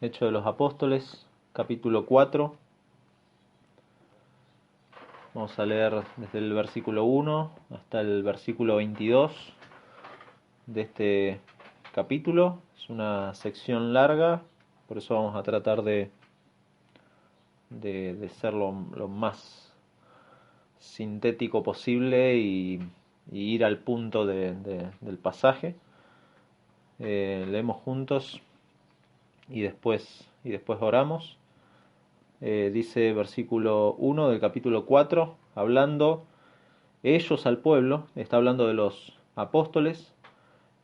Hechos de los Apóstoles, capítulo 4. Vamos a leer desde el versículo 1 hasta el versículo 22 de este capítulo. Es una sección larga, por eso vamos a tratar de ser lo más sintético posible y ir al punto del pasaje. Leemos juntos y después oramos. Dice versículo 1 del capítulo 4, hablando ellos al pueblo, está hablando de los apóstoles,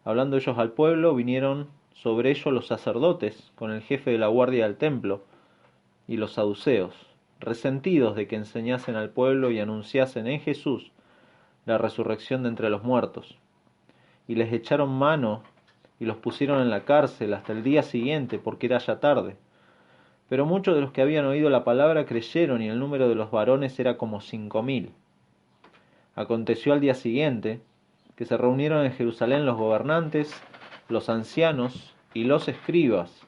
hablando ellos al pueblo, vinieron sobre ellos los sacerdotes con el jefe de la guardia del templo y los saduceos, resentidos de que enseñasen al pueblo y anunciasen en Jesús la resurrección de entre los muertos. Y les echaron mano y los pusieron en la cárcel hasta el día siguiente, porque era ya tarde. Pero muchos de los que habían oído la palabra creyeron, y el número de los varones era como 5000. Aconteció al día siguiente que se reunieron en Jerusalén los gobernantes, los ancianos y los escribas,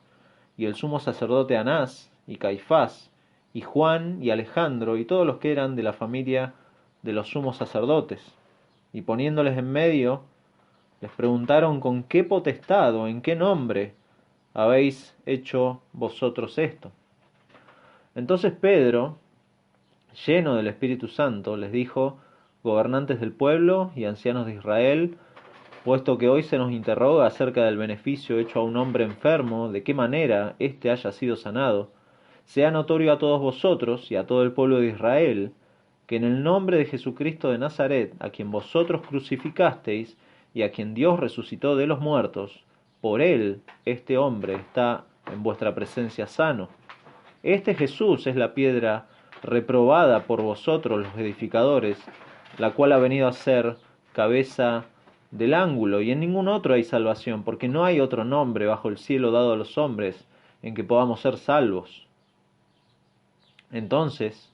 y el sumo sacerdote Anás, y Caifás, y Juan, y Alejandro, y todos los que eran de la familia de los sumos sacerdotes. Y poniéndoles en medio, les preguntaron con qué potestad o en qué nombre habéis hecho vosotros esto. Entonces Pedro, lleno del Espíritu Santo, les dijo: gobernantes del pueblo y ancianos de Israel, puesto que hoy se nos interroga acerca del beneficio hecho a un hombre enfermo, de qué manera éste haya sido sanado, sea notorio a todos vosotros y a todo el pueblo de Israel, que en el nombre de Jesucristo de Nazaret, a quien vosotros crucificasteis y a quien Dios resucitó de los muertos, por él este hombre está en vuestra presencia sano. Este Jesús es la piedra reprobada por vosotros los edificadores, la cual ha venido a ser cabeza del ángulo, y en ningún otro hay salvación, porque no hay otro nombre bajo el cielo dado a los hombres en que podamos ser salvos. Entonces,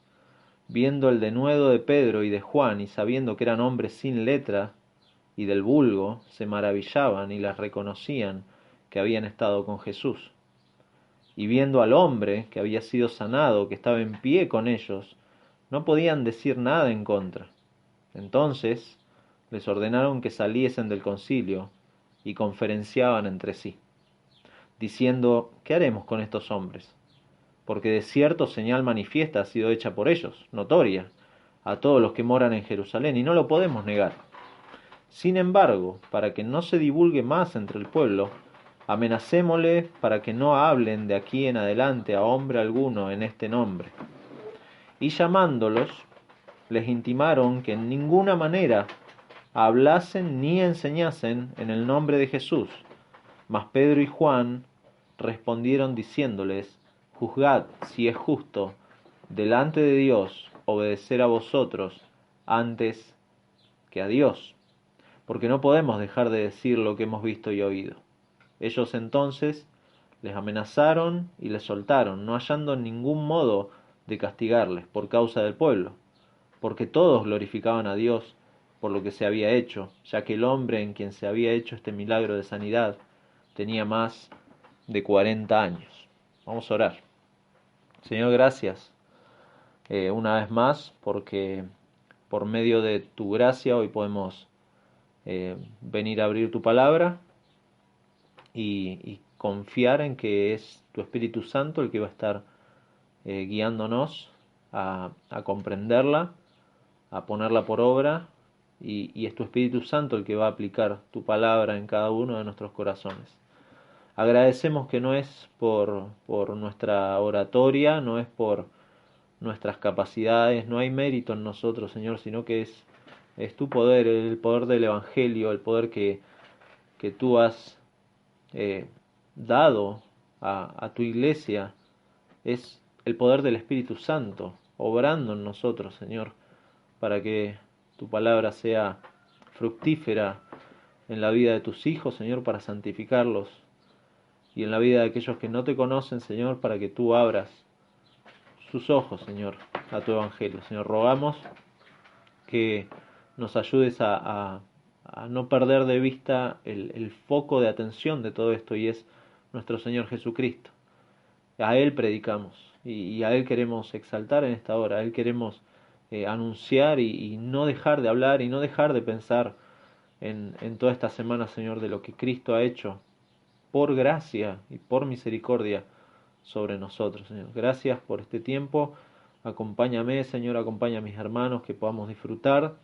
viendo el denuedo de Pedro y de Juan, y sabiendo que eran hombres sin letra y del vulgo, se maravillaban y las reconocían que habían estado con Jesús. Y viendo al hombre que había sido sanado, que estaba en pie con ellos, no podían decir nada en contra. Entonces les ordenaron que saliesen del concilio y conferenciaban entre sí, diciendo: ¿qué haremos con estos hombres? Porque de cierto señal manifiesta ha sido hecha por ellos, notoria, a todos los que moran en Jerusalén, y no lo podemos negar. Sin embargo, para que no se divulgue más entre el pueblo, amenacémosle para que no hablen de aquí en adelante a hombre alguno en este nombre. Y llamándolos, les intimaron que en ninguna manera hablasen ni enseñasen en el nombre de Jesús. Mas Pedro y Juan respondieron diciéndoles: juzgad si es justo delante de Dios obedecer a vosotros antes que a Dios, porque no podemos dejar de decir lo que hemos visto y oído. Ellos entonces les amenazaron y les soltaron, no hallando ningún modo de castigarles por causa del pueblo, porque todos glorificaban a Dios por lo que se había hecho, ya que el hombre en quien se había hecho este milagro de sanidad tenía más de 40 años. Vamos a orar. Señor, gracias una vez más, porque por medio de tu gracia hoy podemos venir a abrir tu palabra y confiar en que es tu Espíritu Santo el que va a estar guiándonos a comprenderla, a ponerla por obra, y es tu Espíritu Santo el que va a aplicar tu palabra en cada uno de nuestros corazones. Agradecemos que no es por nuestra oratoria, no es por nuestras capacidades, no hay mérito en nosotros, Señor, sino que es tu poder, el poder del Evangelio, el poder que tú has dado a tu iglesia, es el poder del Espíritu Santo obrando en nosotros, Señor, para que tu palabra sea fructífera en la vida de tus hijos, Señor, para santificarlos, y en la vida de aquellos que no te conocen, Señor, para que tú abras sus ojos, Señor, a tu evangelio. Señor, rogamos que nos ayudes a no perder de vista el foco de atención de todo esto, y es nuestro Señor Jesucristo. A Él predicamos y a Él queremos exaltar en esta hora, a Él queremos anunciar y no dejar de hablar y no dejar de pensar en toda esta semana, Señor, de lo que Cristo ha hecho por gracia y por misericordia sobre nosotros, Señor. Gracias por este tiempo. Acompáñame, Señor, acompaña a mis hermanos, que podamos disfrutar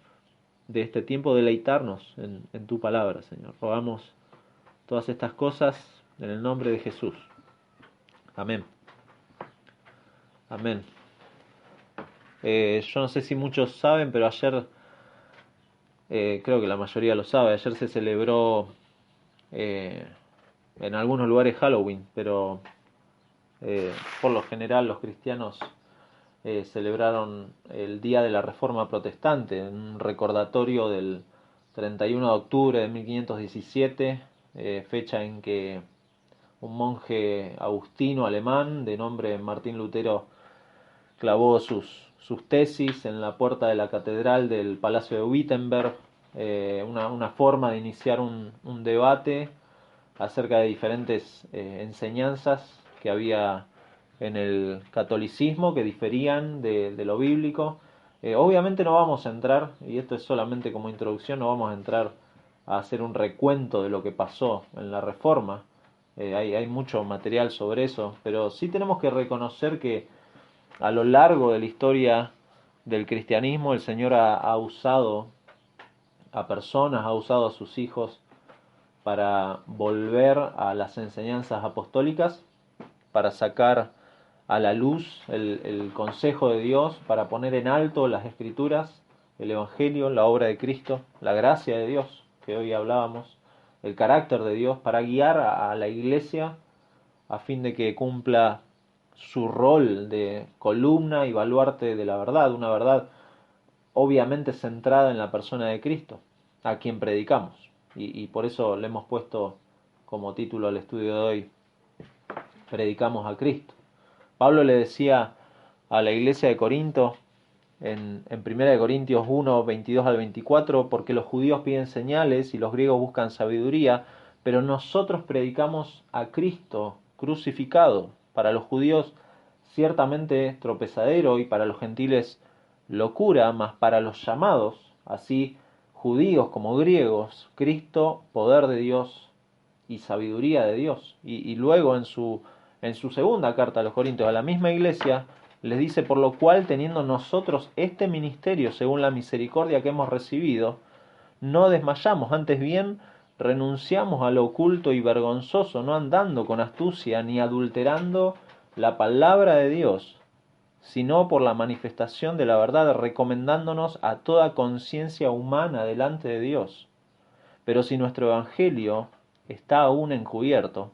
de este tiempo, deleitarnos en tu palabra, Señor. Rogamos todas estas cosas en el nombre de Jesús. Amén. Amén. Yo no sé si muchos saben, pero ayer, creo que la mayoría lo sabe, ayer se celebró eh, en algunos lugares Halloween, pero por lo general los cristianos celebraron el Día de la Reforma Protestante, un recordatorio del 31 de octubre de 1517, fecha en que un monje agustino alemán de nombre Martín Lutero clavó sus tesis en la puerta de la catedral del Palacio de Wittenberg, una forma de iniciar un debate acerca de diferentes enseñanzas que había en el catolicismo que diferían de lo bíblico. Obviamente no vamos a entrar, y esto es solamente como introducción, no vamos a entrar a hacer un recuento de lo que pasó en la Reforma. Hay mucho material sobre eso, pero sí tenemos que reconocer que a lo largo de la historia del cristianismo el Señor ha usado a personas, ha usado a sus hijos para volver a las enseñanzas apostólicas, para sacar a la luz el consejo de Dios, para poner en alto las escrituras, el Evangelio, la obra de Cristo, la gracia de Dios, que hoy hablábamos, el carácter de Dios, para guiar a la iglesia a fin de que cumpla su rol de columna y baluarte de la verdad, una verdad obviamente centrada en la persona de Cristo, a quien predicamos. Y por eso le hemos puesto como título al estudio de hoy, predicamos a Cristo. Pablo le decía a la iglesia de Corinto, en 1 Corintios 1, 22 al 24, porque los judíos piden señales y los griegos buscan sabiduría, pero nosotros predicamos a Cristo crucificado, para los judíos ciertamente tropezadero y para los gentiles locura, mas para los llamados, así judíos como griegos, Cristo, poder de Dios y sabiduría de Dios. Y luego en su segunda carta a los Corintios, a la misma iglesia, les dice, por lo cual, teniendo nosotros este ministerio según la misericordia que hemos recibido, no desmayamos, antes bien renunciamos a lo oculto y vergonzoso, no andando con astucia ni adulterando la palabra de Dios, sino por la manifestación de la verdad, recomendándonos a toda conciencia humana delante de Dios. Pero si nuestro evangelio está aún encubierto,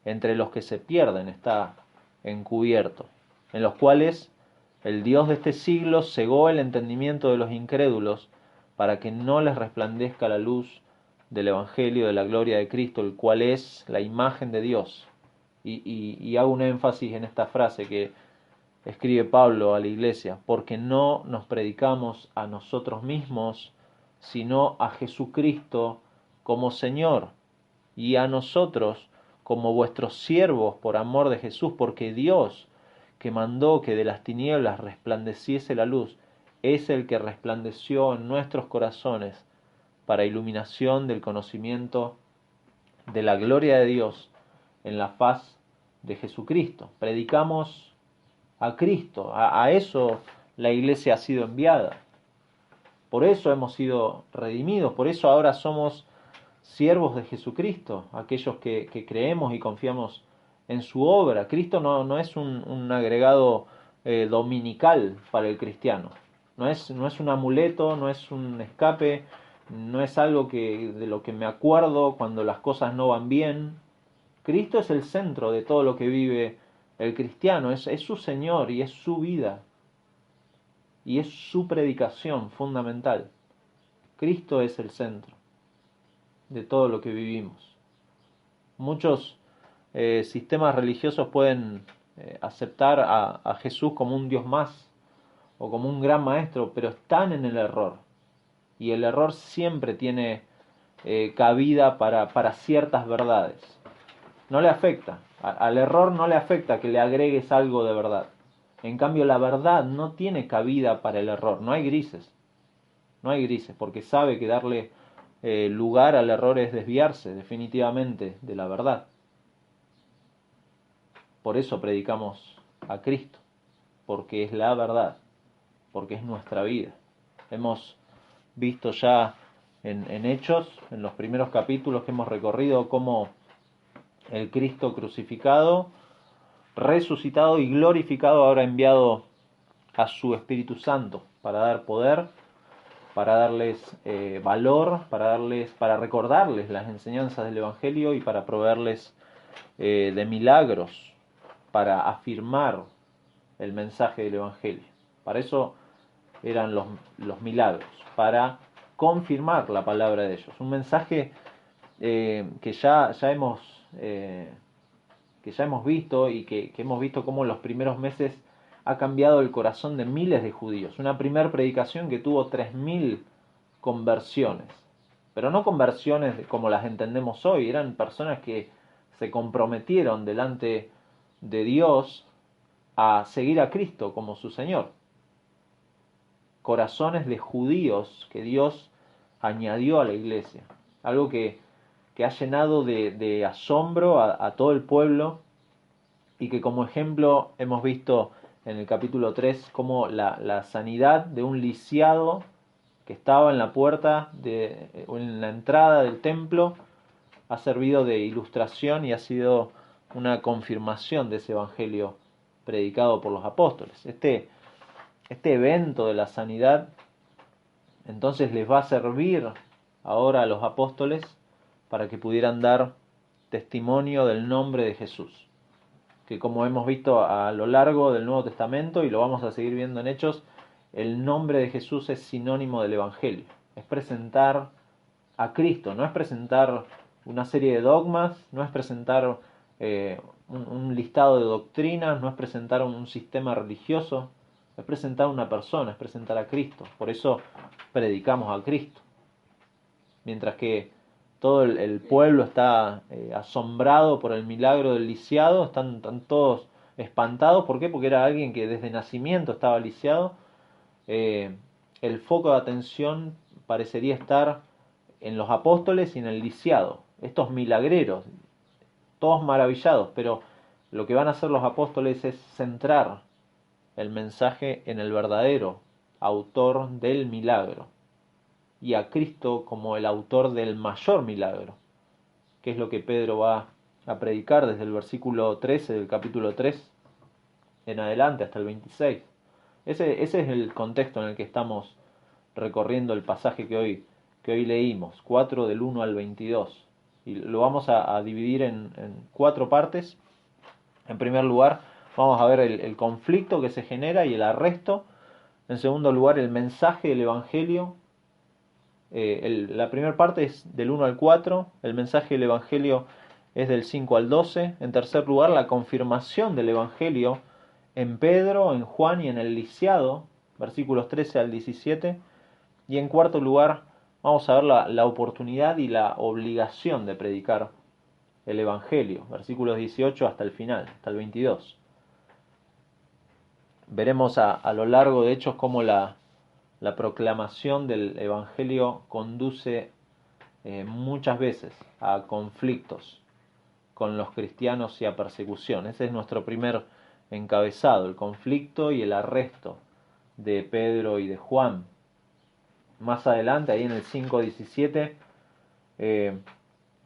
entre los que se pierden está encubierto, en los cuales el Dios de este siglo cegó el entendimiento de los incrédulos, para que no les resplandezca la luz del Evangelio de la gloria de Cristo, el cual es la imagen de Dios. Y hago un énfasis en esta frase que escribe Pablo a la iglesia, porque no nos predicamos a nosotros mismos, sino a Jesucristo como Señor, y a nosotros como vuestros siervos por amor de Jesús, porque Dios, que mandó que de las tinieblas resplandeciese la luz, es el que resplandeció en nuestros corazones para iluminación del conocimiento de la gloria de Dios en la faz de Jesucristo. Predicamos a Cristo, a eso la iglesia ha sido enviada. Por eso hemos sido redimidos, por eso ahora somos siervos de Jesucristo, aquellos que creemos y confiamos en su obra. Cristo no es un agregado dominical para el cristiano, no es un amuleto, no es un escape, no es algo de lo que me acuerdo cuando las cosas no van bien. Cristo es el centro de todo lo que vive el cristiano, es su Señor y es su vida y es su predicación fundamental. Cristo es el centro de todo lo que vivimos. Muchos sistemas religiosos pueden aceptar a Jesús como un Dios más o como un gran maestro, pero están en el error. Y el error siempre tiene cabida para ciertas verdades. No le afecta, Al error no le afecta que le agregues algo de verdad. En cambio, la verdad no tiene cabida para el error. No hay grises. No hay grises, porque sabe que darle lugar al error es desviarse definitivamente de la verdad. Por eso predicamos a Cristo, porque es la verdad, porque es nuestra vida. Hemos visto ya en Hechos, en los primeros capítulos que hemos recorrido, cómo el Cristo crucificado, resucitado y glorificado ahora ha enviado a su Espíritu Santo para dar poder, para darles valor, para recordarles las enseñanzas del Evangelio y para proveerles de milagros, para afirmar el mensaje del Evangelio. Para eso eran los milagros, para confirmar la palabra de ellos. Un mensaje que ya hemos visto y que hemos visto cómo en los primeros meses ha cambiado el corazón de miles de judíos. Una primera predicación que tuvo 3000 conversiones, pero no conversiones como las entendemos hoy, eran personas que se comprometieron delante de Dios a seguir a Cristo como su Señor. Corazones de judíos que Dios añadió a la iglesia. Algo que ha llenado de asombro a todo el pueblo y que como ejemplo hemos visto en el capítulo 3 como la sanidad de un lisiado que estaba en la puerta, en la entrada del templo, ha servido de ilustración y ha sido una confirmación de ese evangelio predicado por los apóstoles. Este evento de la sanidad entonces les va a servir ahora a los apóstoles para que pudieran dar testimonio del nombre de Jesús, que como hemos visto a lo largo del Nuevo Testamento y lo vamos a seguir viendo en Hechos, el nombre de Jesús es sinónimo del Evangelio. Es presentar a Cristo, no es presentar una serie de dogmas, no es presentar un listado de doctrinas, no es presentar un sistema religioso, es presentar una persona, es presentar a Cristo. Por eso predicamos a Cristo. Mientras que todo el pueblo está asombrado por el milagro del lisiado, están todos espantados. ¿Por qué? Porque era alguien que desde nacimiento estaba lisiado. El foco de atención parecería estar en los apóstoles y en el lisiado, estos milagreros, todos maravillados, pero lo que van a hacer los apóstoles es centrar el mensaje en el verdadero autor del milagro y a Cristo como el autor del mayor milagro, que es lo que Pedro va a predicar desde el versículo 13 del capítulo 3 en adelante hasta el 26. Ese es el contexto en el que estamos recorriendo el pasaje que hoy leímos, 4 del 1 al 22. Y lo vamos a dividir en 4 partes. En primer lugar, vamos a ver el conflicto que se genera y el arresto. En segundo lugar, el mensaje del Evangelio. La primera parte es del 1 al 4. El mensaje del Evangelio es del 5 al 12. En tercer lugar, la confirmación del Evangelio en Pedro, en Juan y en el lisiado, versículos 13 al 17. Y en cuarto lugar, vamos a ver la oportunidad y la obligación de predicar el Evangelio, versículos 18 hasta el final, hasta el 22. Veremos a lo largo de Hechos cómo la proclamación del Evangelio conduce muchas veces a conflictos con los cristianos y a persecución. Ese es nuestro primer encabezado, el conflicto y el arresto de Pedro y de Juan. Más adelante, ahí en el 5:17,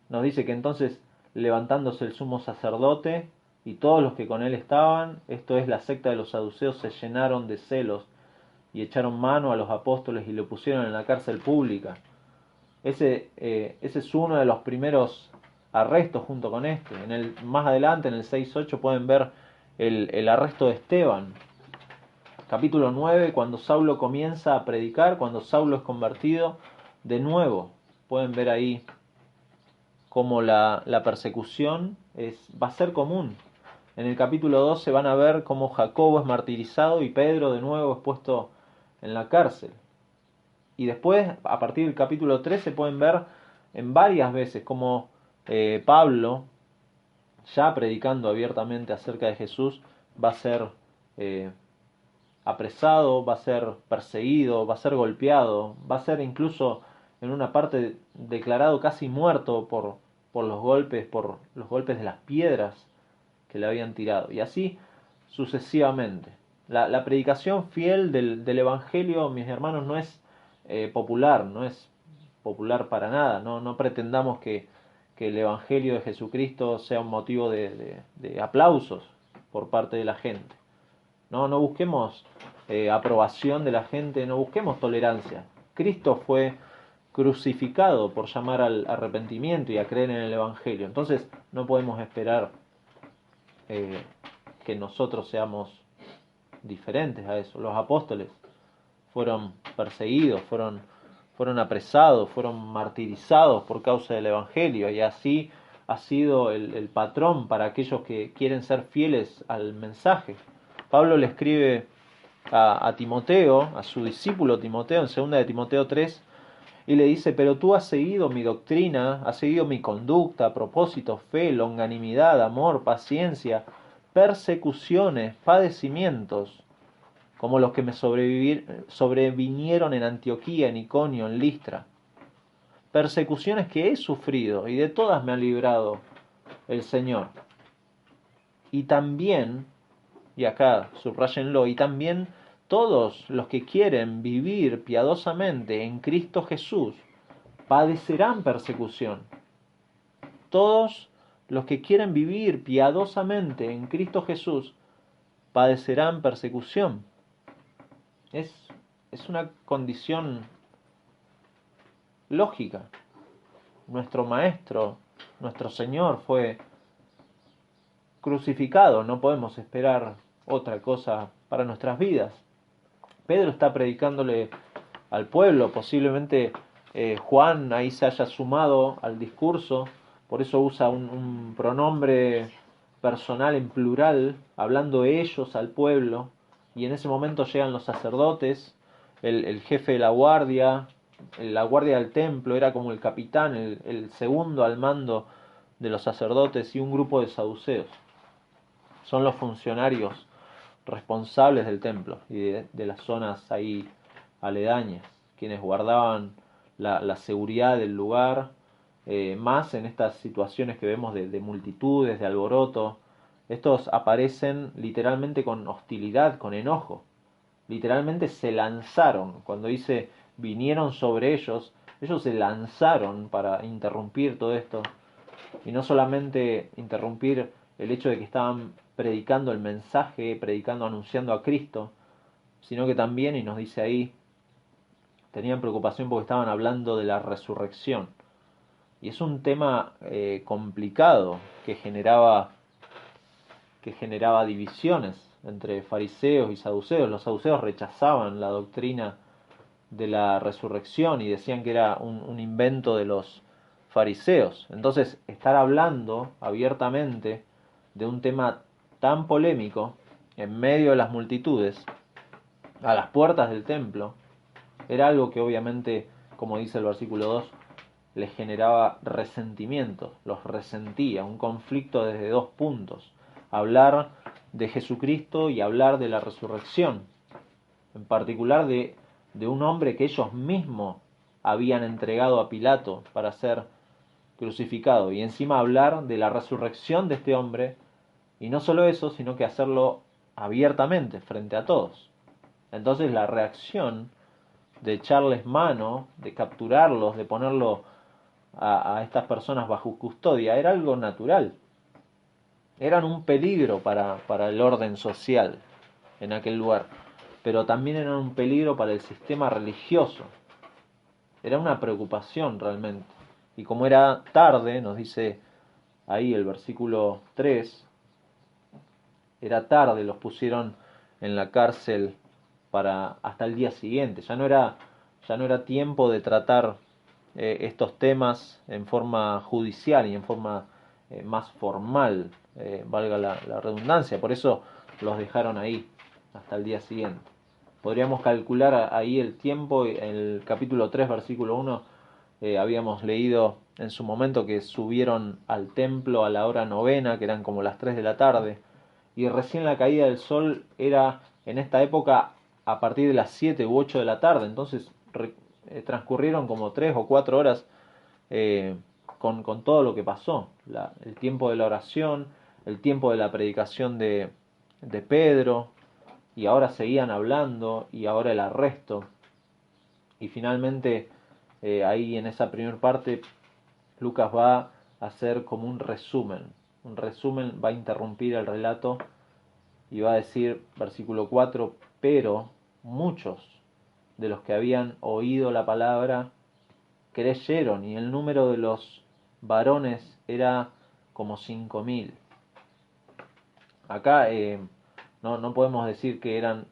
nos dice que entonces, levantándose el sumo sacerdote y todos los que con él estaban, esto es la secta de los saduceos, se llenaron de celos y echaron mano a los apóstoles y lo pusieron en la cárcel pública. Ese es uno de los primeros arrestos junto con este. Más adelante, en el 6:8, pueden ver el arresto de Esteban. Capítulo 9, cuando Saulo comienza a predicar, cuando Saulo es convertido, de nuevo pueden ver ahí cómo la persecución va a ser común. En el capítulo 12 van a ver cómo Jacobo es martirizado y Pedro de nuevo es puesto en la cárcel. Y después, a partir del capítulo 13, pueden ver en varias veces cómo Pablo ya predicando abiertamente acerca de Jesús, va a ser eh, apresado, va a ser perseguido, va a ser golpeado, va a ser incluso en una parte declarado casi muerto por los golpes de las piedras que le habían tirado. Y así sucesivamente. La predicación fiel del Evangelio, mis hermanos, no es popular, no es popular para nada. No pretendamos que el Evangelio de Jesucristo sea un motivo de aplausos por parte de la gente. No busquemos aprobación de la gente, no busquemos tolerancia. Cristo fue crucificado por llamar al arrepentimiento y a creer en el Evangelio. Entonces no podemos esperar eh, que nosotros seamos diferentes a eso. Los apóstoles fueron perseguidos, fueron apresados, fueron martirizados por causa del Evangelio, y así ha sido el patrón para aquellos que quieren ser fieles al mensaje. Pablo le escribe a Timoteo, a su discípulo Timoteo, en 2 de Timoteo 3, y le dice: pero tú has seguido mi doctrina, has seguido mi conducta, propósito, fe, longanimidad, amor, paciencia, persecuciones, padecimientos, como los que me sobrevinieron en Antioquía, en Iconio, en Listra. Persecuciones que he sufrido, y de todas me ha librado el Señor. Y también, y acá subrayenlo, y también todos los que quieren vivir piadosamente en Cristo Jesús padecerán persecución. Todos los que quieren vivir piadosamente en Cristo Jesús padecerán persecución. Es, es una condición lógica. Nuestro Maestro, nuestro Señor fue crucificado, no podemos esperar otra cosa para nuestras vidas. Pedro está predicándole al pueblo, posiblemente Juan ahí se haya sumado al discurso, por eso usa un pronombre personal en plural, hablando ellos al pueblo, y en ese momento llegan los sacerdotes, el jefe de la guardia del templo, era como el capitán, el segundo al mando de los sacerdotes, y un grupo de saduceos. Son los funcionarios responsables del templo y de las zonas ahí aledañas, quienes guardaban la seguridad del lugar, más en estas situaciones que vemos de multitudes, de alboroto. Estos aparecen literalmente con hostilidad, con enojo. Literalmente se lanzaron. Cuando dice vinieron sobre ellos se lanzaron para interrumpir todo esto. Y no solamente interrumpir el hecho de que estaban predicando el mensaje, predicando, anunciando a Cristo, sino que también, y nos dice ahí, tenían preocupación porque estaban hablando de la resurrección. Y es un tema complicado que generaba divisiones entre fariseos y saduceos. Los saduceos rechazaban la doctrina de la resurrección y decían que era un invento de los fariseos. Entonces, estar hablando abiertamente de un tema tan polémico en medio de las multitudes, a las puertas del templo, era algo que obviamente, como dice el versículo 2, les generaba resentimiento, los resentía, un conflicto desde dos puntos: hablar de Jesucristo y hablar de la resurrección, en particular de un hombre que ellos mismos habían entregado a Pilato para ser crucificado, y encima hablar de la resurrección de este hombre, y no solo eso, sino que hacerlo abiertamente frente a todos. Entonces la reacción de echarles mano, de capturarlos, de ponerlo a estas personas bajo custodia, era algo natural. Eran un peligro para el orden social en aquel lugar, pero también eran un peligro para el sistema religioso. Era una preocupación realmente. Y como era tarde, nos dice ahí el versículo 3, era tarde, los pusieron en la cárcel para hasta el día siguiente. Ya no era tiempo de tratar estos temas en forma judicial y en forma más formal, valga la redundancia. Por eso los dejaron ahí hasta el día siguiente. Podríamos calcular ahí el tiempo. En el capítulo 3, versículo 1, habíamos leído en su momento que subieron al templo a la hora novena, que eran como las 3 de la tarde, y recién la caída del sol era en esta época a partir de las 7 u 8 de la tarde, entonces transcurrieron como 3 o 4 horas eh, con todo lo que pasó, el tiempo de la oración, el tiempo de la predicación de Pedro, y ahora seguían hablando, y ahora el arresto, y finalmente ahí en esa primera parte Lucas va a hacer como un resumen, va a interrumpir el relato y va a decir, versículo 4, pero muchos de los que habían oído la palabra creyeron, y el número de los varones era como 5.000. Acá no podemos decir que eran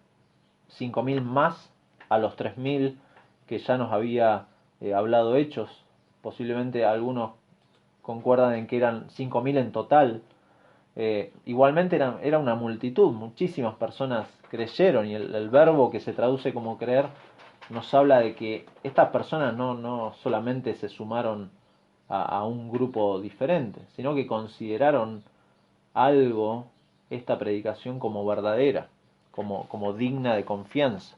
5.000 más a los 3.000 que ya nos había hablado Hechos. Posiblemente algunos concuerdan en que eran 5.000 en total. Igualmente era una multitud, muchísimas personas creyeron, y el verbo que se traduce como creer nos habla de que estas personas no solamente se sumaron a un grupo diferente, sino que consideraron algo, esta predicación, como verdadera, como digna de confianza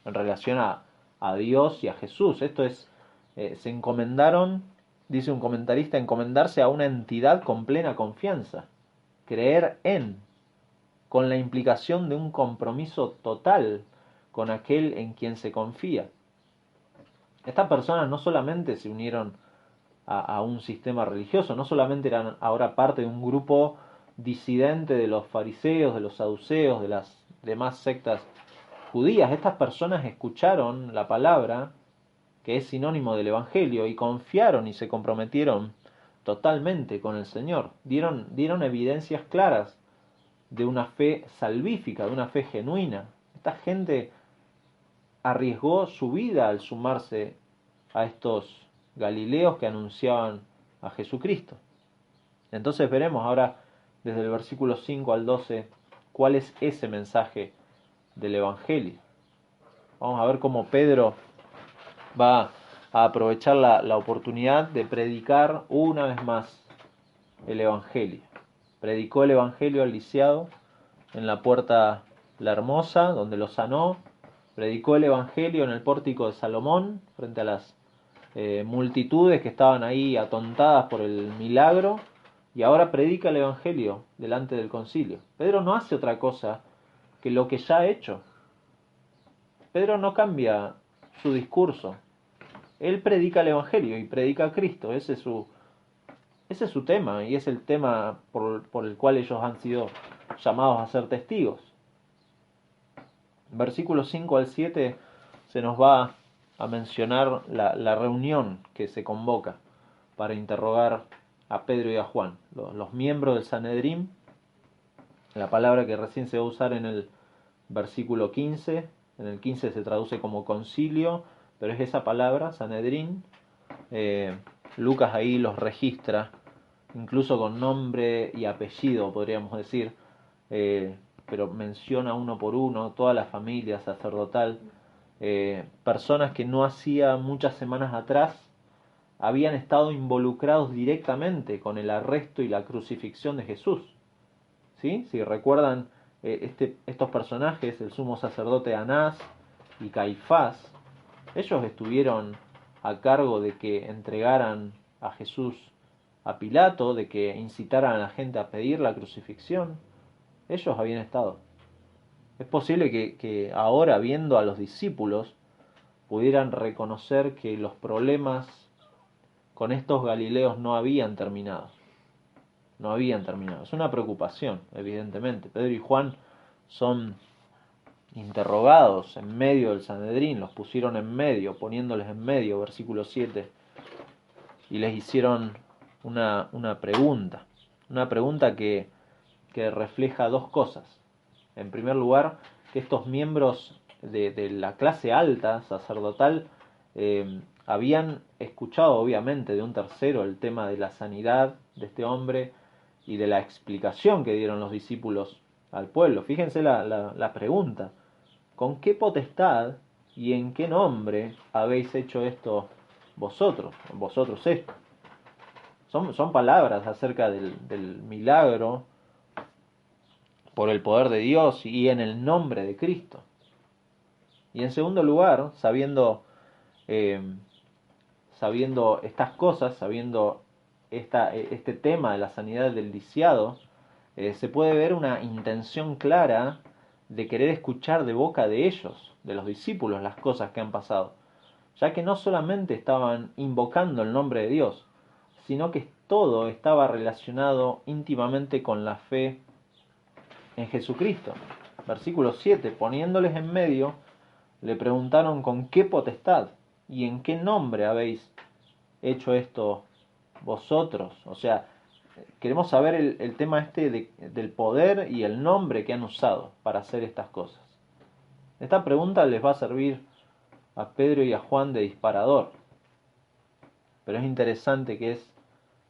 en relación a Dios y a Jesús. Esto es, se encomendaron, dice un comentarista, encomendarse a una entidad con plena confianza, creer en, con la implicación de un compromiso total con aquel en quien se confía. Estas personas no solamente se unieron a un sistema religioso, no solamente eran ahora parte de un grupo disidente de los fariseos, de los saduceos, de las demás sectas judías. Estas personas escucharon la palabra, que es sinónimo del Evangelio, y confiaron y se comprometieron totalmente con el Señor. Dieron evidencias claras de una fe salvífica, de una fe genuina. Esta gente arriesgó su vida al sumarse a estos galileos que anunciaban a Jesucristo. Entonces veremos ahora desde el versículo 5 al 12 cuál es ese mensaje del Evangelio. Vamos a ver cómo Pedro va a aprovechar la oportunidad de predicar una vez más el Evangelio. Predicó el Evangelio al lisiado en la puerta La Hermosa, donde lo sanó. Predicó el Evangelio en el pórtico de Salomón, frente a las multitudes que estaban ahí atontadas por el milagro. Y ahora predica el Evangelio delante del concilio. Pedro no hace otra cosa que lo que ya ha hecho. Pedro no cambia su discurso. Él predica el Evangelio y predica a Cristo. Ese es su tema, y es el tema por el cual ellos han sido llamados a ser testigos. Versículos 5 al 7 se nos va a mencionar la reunión que se convoca para interrogar a Pedro y a Juan. Los miembros del Sanedrín, la palabra que recién se va a usar en el versículo 15, en el 15 se traduce como concilio, pero es esa palabra, Sanedrín. Lucas ahí los registra, incluso con nombre y apellido, podríamos decir, pero menciona uno por uno toda la familia sacerdotal, personas que no hacía muchas semanas atrás habían estado involucrados directamente con el arresto y la crucifixión de Jesús. ¿Sí? Si recuerdan, estos personajes, el sumo sacerdote Anás y Caifás, ellos estuvieron a cargo de que entregaran a Jesús a Pilato, de que incitaran a la gente a pedir la crucifixión. Ellos habían estado. Es posible que ahora, viendo a los discípulos, pudieran reconocer que los problemas con estos galileos no habían terminado. No habían terminado. Es una preocupación, evidentemente. Pedro y Juan son interrogados en medio del Sanedrín, los pusieron en medio, poniéndoles en medio, versículo 7, y les hicieron una pregunta que refleja dos cosas. En primer lugar, que estos miembros de la clase alta sacerdotal habían escuchado obviamente de un tercero el tema de la sanidad de este hombre y de la explicación que dieron los discípulos al pueblo. Fíjense la pregunta: ¿con qué potestad y en qué nombre habéis hecho esto vosotros esto? Son palabras acerca del milagro por el poder de Dios y en el nombre de Cristo. Y en segundo lugar, eh, sabiendo estas cosas, sabiendo este tema de la sanidad del lisiado, se puede ver una intención clara de querer escuchar de boca de ellos, de los discípulos, las cosas que han pasado, ya que no solamente estaban invocando el nombre de Dios, sino que todo estaba relacionado íntimamente con la fe en Jesucristo. Versículo 7, poniéndoles en medio, le preguntaron con qué potestad y en qué nombre habéis hecho esto vosotros. O sea, queremos saber el tema del poder y el nombre que han usado para hacer estas cosas. Esta pregunta les va a servir a Pedro y a Juan de disparador, pero es interesante que es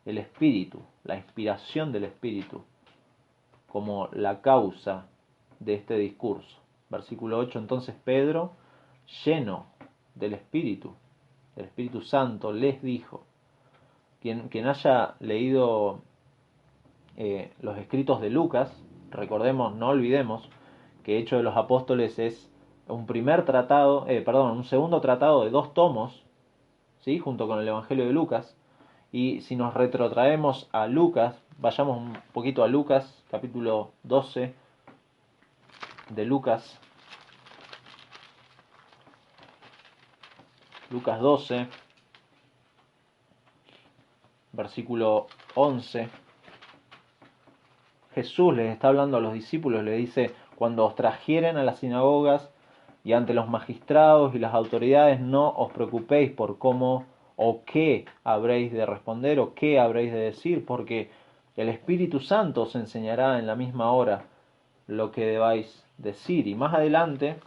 el Espíritu, la inspiración del Espíritu, como la causa de este discurso. Versículo 8, entonces Pedro, lleno del Espíritu Santo, les dijo. Quien haya leído los escritos de Lucas, recordemos, no olvidemos, que Hechos de los Apóstoles es un un segundo tratado de 2 tomos, ¿sí? Junto con el Evangelio de Lucas. Y si nos retrotraemos a Lucas, vayamos un poquito a Lucas, capítulo 12 de Lucas. Lucas 12, versículo 11. Jesús les está hablando a los discípulos, les dice: cuando os trajeren a las sinagogas y ante los magistrados y las autoridades, no os preocupéis por cómo o qué habréis de responder o qué habréis de decir, porque el Espíritu Santo os enseñará en la misma hora lo que debáis decir. Y más adelante,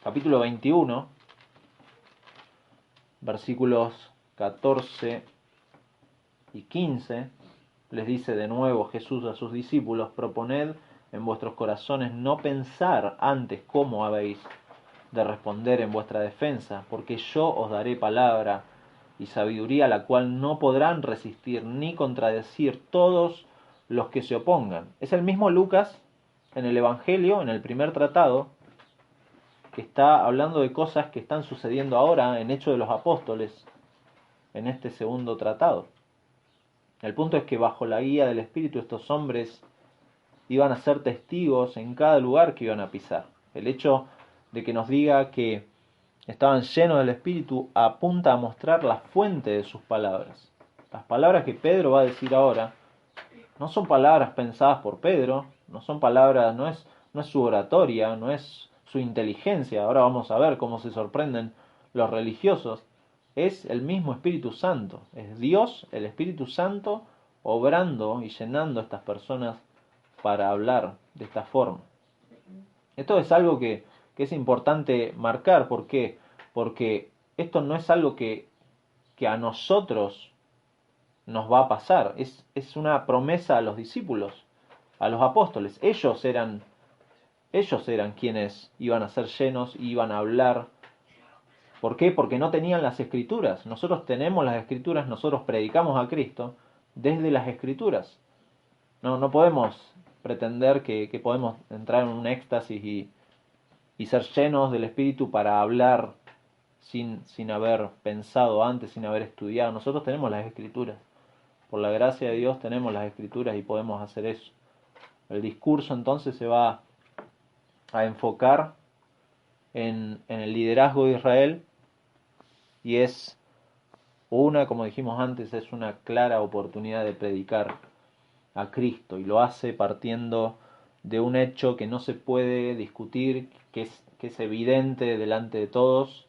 capítulo 21, versículos 14 y 15, les dice de nuevo Jesús a sus discípulos: proponed en vuestros corazones no pensar antes cómo habéis de responder en vuestra defensa, porque yo os daré palabra y sabiduría, la cual no podrán resistir ni contradecir todos los que se opongan. Es el mismo Lucas en el Evangelio, en el primer tratado, que está hablando de cosas que están sucediendo ahora en Hechos de los Apóstoles, en este segundo tratado. El punto es que bajo la guía del Espíritu estos hombres iban a ser testigos en cada lugar que iban a pisar. El hecho de que nos diga que estaban llenos del Espíritu apunta a mostrar la fuente de sus palabras. Las palabras que Pedro va a decir ahora no son palabras pensadas por Pedro, no son palabras, no es su oratoria, no es su inteligencia. Ahora vamos a ver cómo se sorprenden los religiosos. Es el mismo Espíritu Santo, es Dios, el Espíritu Santo, obrando y llenando a estas personas para hablar de esta forma. Esto es algo que es importante marcar. ¿Por qué? Porque esto no es algo que a nosotros nos va a pasar. Es una promesa a los discípulos, a los apóstoles. Ellos eran quienes iban a ser llenos y iban a hablar. ¿Por qué? Porque no tenían las escrituras. Nosotros tenemos las escrituras, nosotros predicamos a Cristo desde las escrituras. No podemos pretender que podemos entrar en un éxtasis y ser llenos del Espíritu para hablar sin haber pensado antes, sin haber estudiado. Nosotros tenemos las escrituras. Por la gracia de Dios tenemos las escrituras y podemos hacer eso. El discurso entonces se va a enfocar en el liderazgo de Israel, y como dijimos antes, es una clara oportunidad de predicar a Cristo, y lo hace partiendo de un hecho que no se puede discutir, que es evidente delante de todos: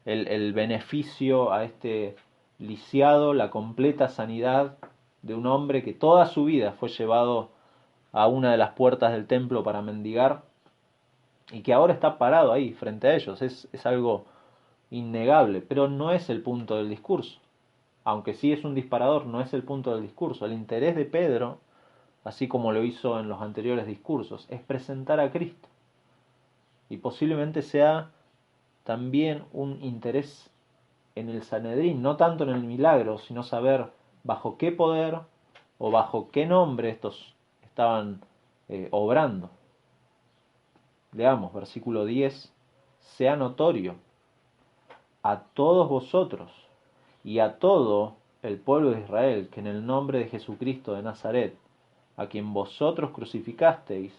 el beneficio a este lisiado, la completa sanidad de un hombre que toda su vida fue llevado a una de las puertas del templo para mendigar y que ahora está parado ahí frente a ellos. Es algo innegable, pero no es el punto del discurso. Aunque sí es un disparador, no es el punto del discurso. El interés de Pedro, así como lo hizo en los anteriores discursos, es presentar a Cristo. Y posiblemente sea también un interés en el Sanedrín, no tanto en el milagro, sino saber bajo qué poder o bajo qué nombre estos estaban obrando. Leamos, versículo 10, sea notorio a todos vosotros y a todo el pueblo de Israel que en el nombre de Jesucristo de Nazaret, a quien vosotros crucificasteis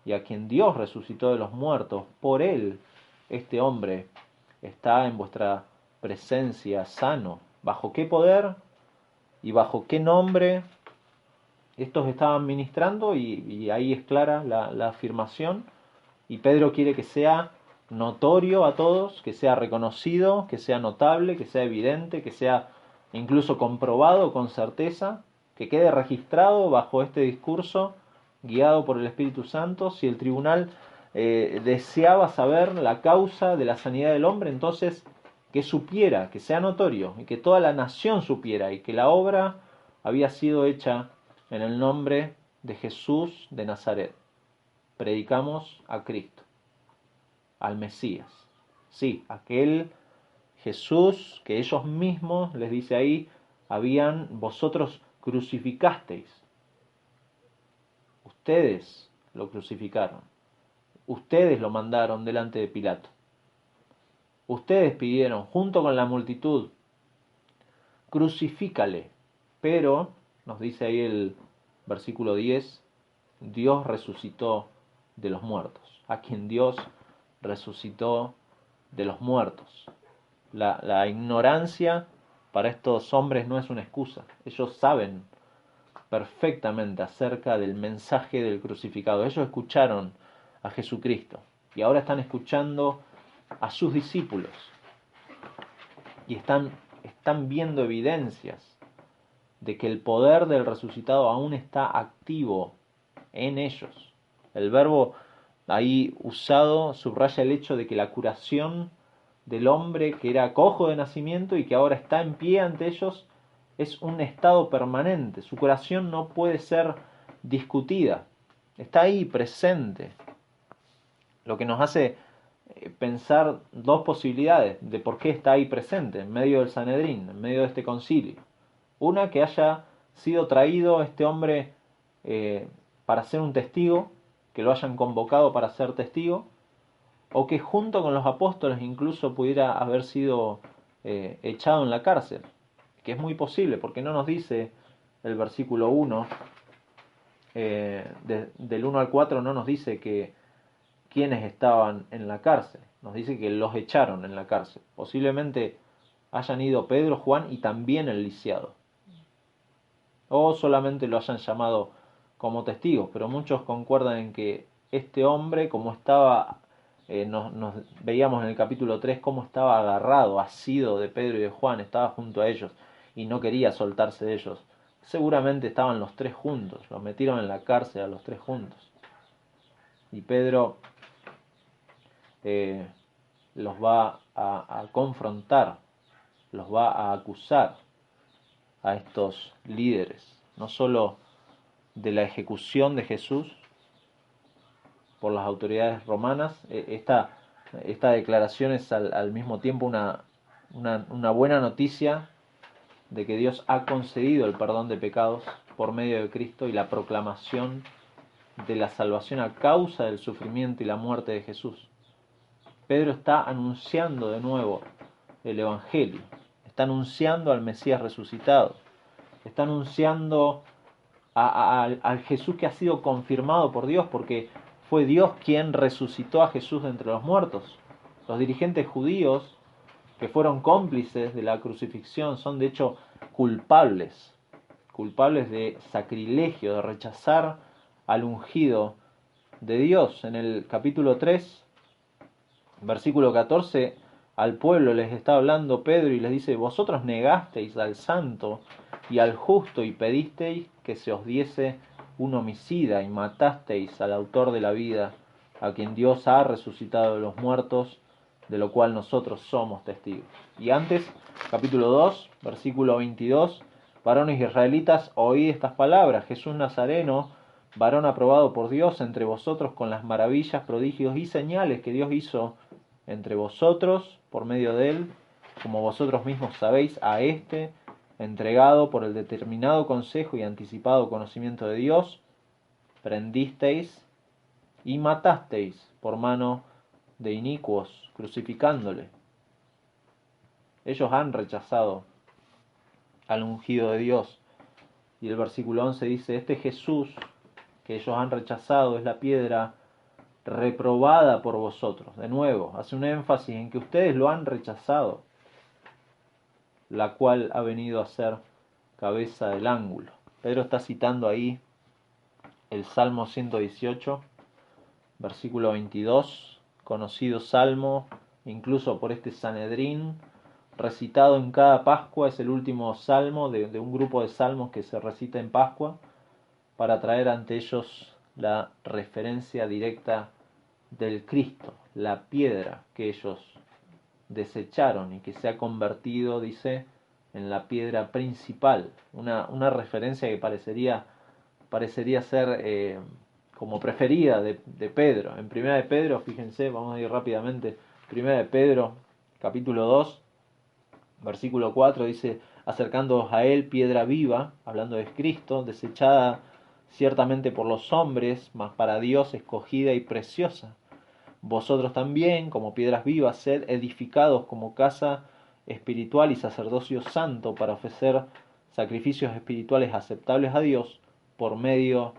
y a quien Dios resucitó de los muertos, por él este hombre está en vuestra presencia sano. ¿Bajo qué poder y bajo qué nombre estos estaban ministrando? Y ahí es clara la afirmación. Y Pedro quiere que sea notorio a todos, que sea reconocido, que sea notable, que sea evidente, que sea incluso comprobado con certeza, que quede registrado bajo este discurso guiado por el Espíritu Santo. Si el tribunal deseaba saber la causa de la sanidad del hombre, entonces que supiera, que sea notorio y que toda la nación supiera y que la obra había sido hecha en el nombre de Jesús de Nazaret. Predicamos a Cristo, al Mesías. Sí, aquel Jesús que ellos mismos, les dice ahí, vosotros crucificasteis. Ustedes lo crucificaron. Ustedes lo mandaron delante de Pilato. Ustedes pidieron, junto con la multitud, crucifícale. Pero, nos dice ahí el versículo 10, Dios resucitó de los muertos. A quien Dios resucitó de los muertos. La ignorancia para estos hombres no es una excusa. Ellos saben perfectamente acerca del mensaje del crucificado. Ellos escucharon a Jesucristo y ahora están escuchando a sus discípulos y están viendo evidencias de que el poder del resucitado aún está activo en ellos. El verbo ahí usado subraya el hecho de que la curación del hombre que era cojo de nacimiento y que ahora está en pie ante ellos es un estado permanente. Su curación no puede ser discutida. Está ahí presente. Lo que nos hace pensar dos posibilidades de por qué está ahí presente en medio del Sanedrín, en medio de este concilio. Una, que haya sido traído este hombre para ser un testigo, que lo hayan convocado para ser testigo, o que junto con los apóstoles incluso pudiera haber sido echado en la cárcel, que es muy posible, porque no nos dice el versículo 1, del 1 al 4 no nos dice que quienes estaban en la cárcel, nos dice que los echaron en la cárcel. Posiblemente hayan ido Pedro, Juan y también el lisiado, o solamente lo hayan llamado como testigos, pero muchos concuerdan en que este hombre, como estaba, nos veíamos en el capítulo 3 cómo estaba agarrado, asido de Pedro y de Juan, estaba junto a ellos y no quería soltarse de ellos. Seguramente estaban los tres juntos, los metieron en la cárcel a los tres juntos. Y Pedro los va a confrontar, los va a acusar a estos líderes, no solo de la ejecución de Jesús por las autoridades romanas. Esta declaración es al mismo tiempo una buena noticia de que Dios ha concedido el perdón de pecados por medio de Cristo y la proclamación de la salvación a causa del sufrimiento y la muerte de Jesús. Pedro está anunciando de nuevo el Evangelio, está anunciando al Mesías resucitado, está anunciando al Jesús que ha sido confirmado por Dios, porque fue Dios quien resucitó a Jesús de entre los muertos. Los dirigentes judíos que fueron cómplices de la crucifixión son de hecho culpables de sacrilegio, de rechazar al ungido de Dios. En el capítulo 3, versículo 14, al pueblo les está hablando Pedro y les dice: vosotros negasteis al santo y al justo y pedisteis que se os diese un homicida y matasteis al autor de la vida, a quien Dios ha resucitado de los muertos, de lo cual nosotros somos testigos. Y antes, capítulo 2, versículo 22, varones israelitas, oíd estas palabras: Jesús Nazareno, varón aprobado por Dios entre vosotros con las maravillas, prodigios y señales que Dios hizo entre vosotros por medio de él, como vosotros mismos sabéis, a este entregado por el determinado consejo y anticipado conocimiento de Dios, prendisteis y matasteis por mano de inicuos, crucificándole. Ellos han rechazado al ungido de Dios. Y el versículo 11 dice, este Jesús que ellos han rechazado es la piedra reprobada por vosotros. De nuevo, hace un énfasis en que ustedes lo han rechazado, la cual ha venido a ser cabeza del ángulo. Pedro está citando ahí el Salmo 118, versículo 22, conocido salmo incluso por este Sanedrín, recitado en cada Pascua. Es el último salmo de un grupo de salmos que se recita en Pascua para traer ante ellos la referencia directa del Cristo, la piedra que ellos desecharon y que se ha convertido, dice, en la piedra principal. Una referencia que parecería ser como preferida de Pedro. En Primera de Pedro, fíjense, vamos a ir rápidamente. Primera de Pedro, capítulo 2, versículo 4, dice, acercándoos a él, piedra viva, hablando de Cristo, desechada ciertamente por los hombres, mas para Dios escogida y preciosa. Vosotros también, como piedras vivas, sed edificados como casa espiritual y sacerdocio santo para ofrecer sacrificios espirituales aceptables a Dios por medio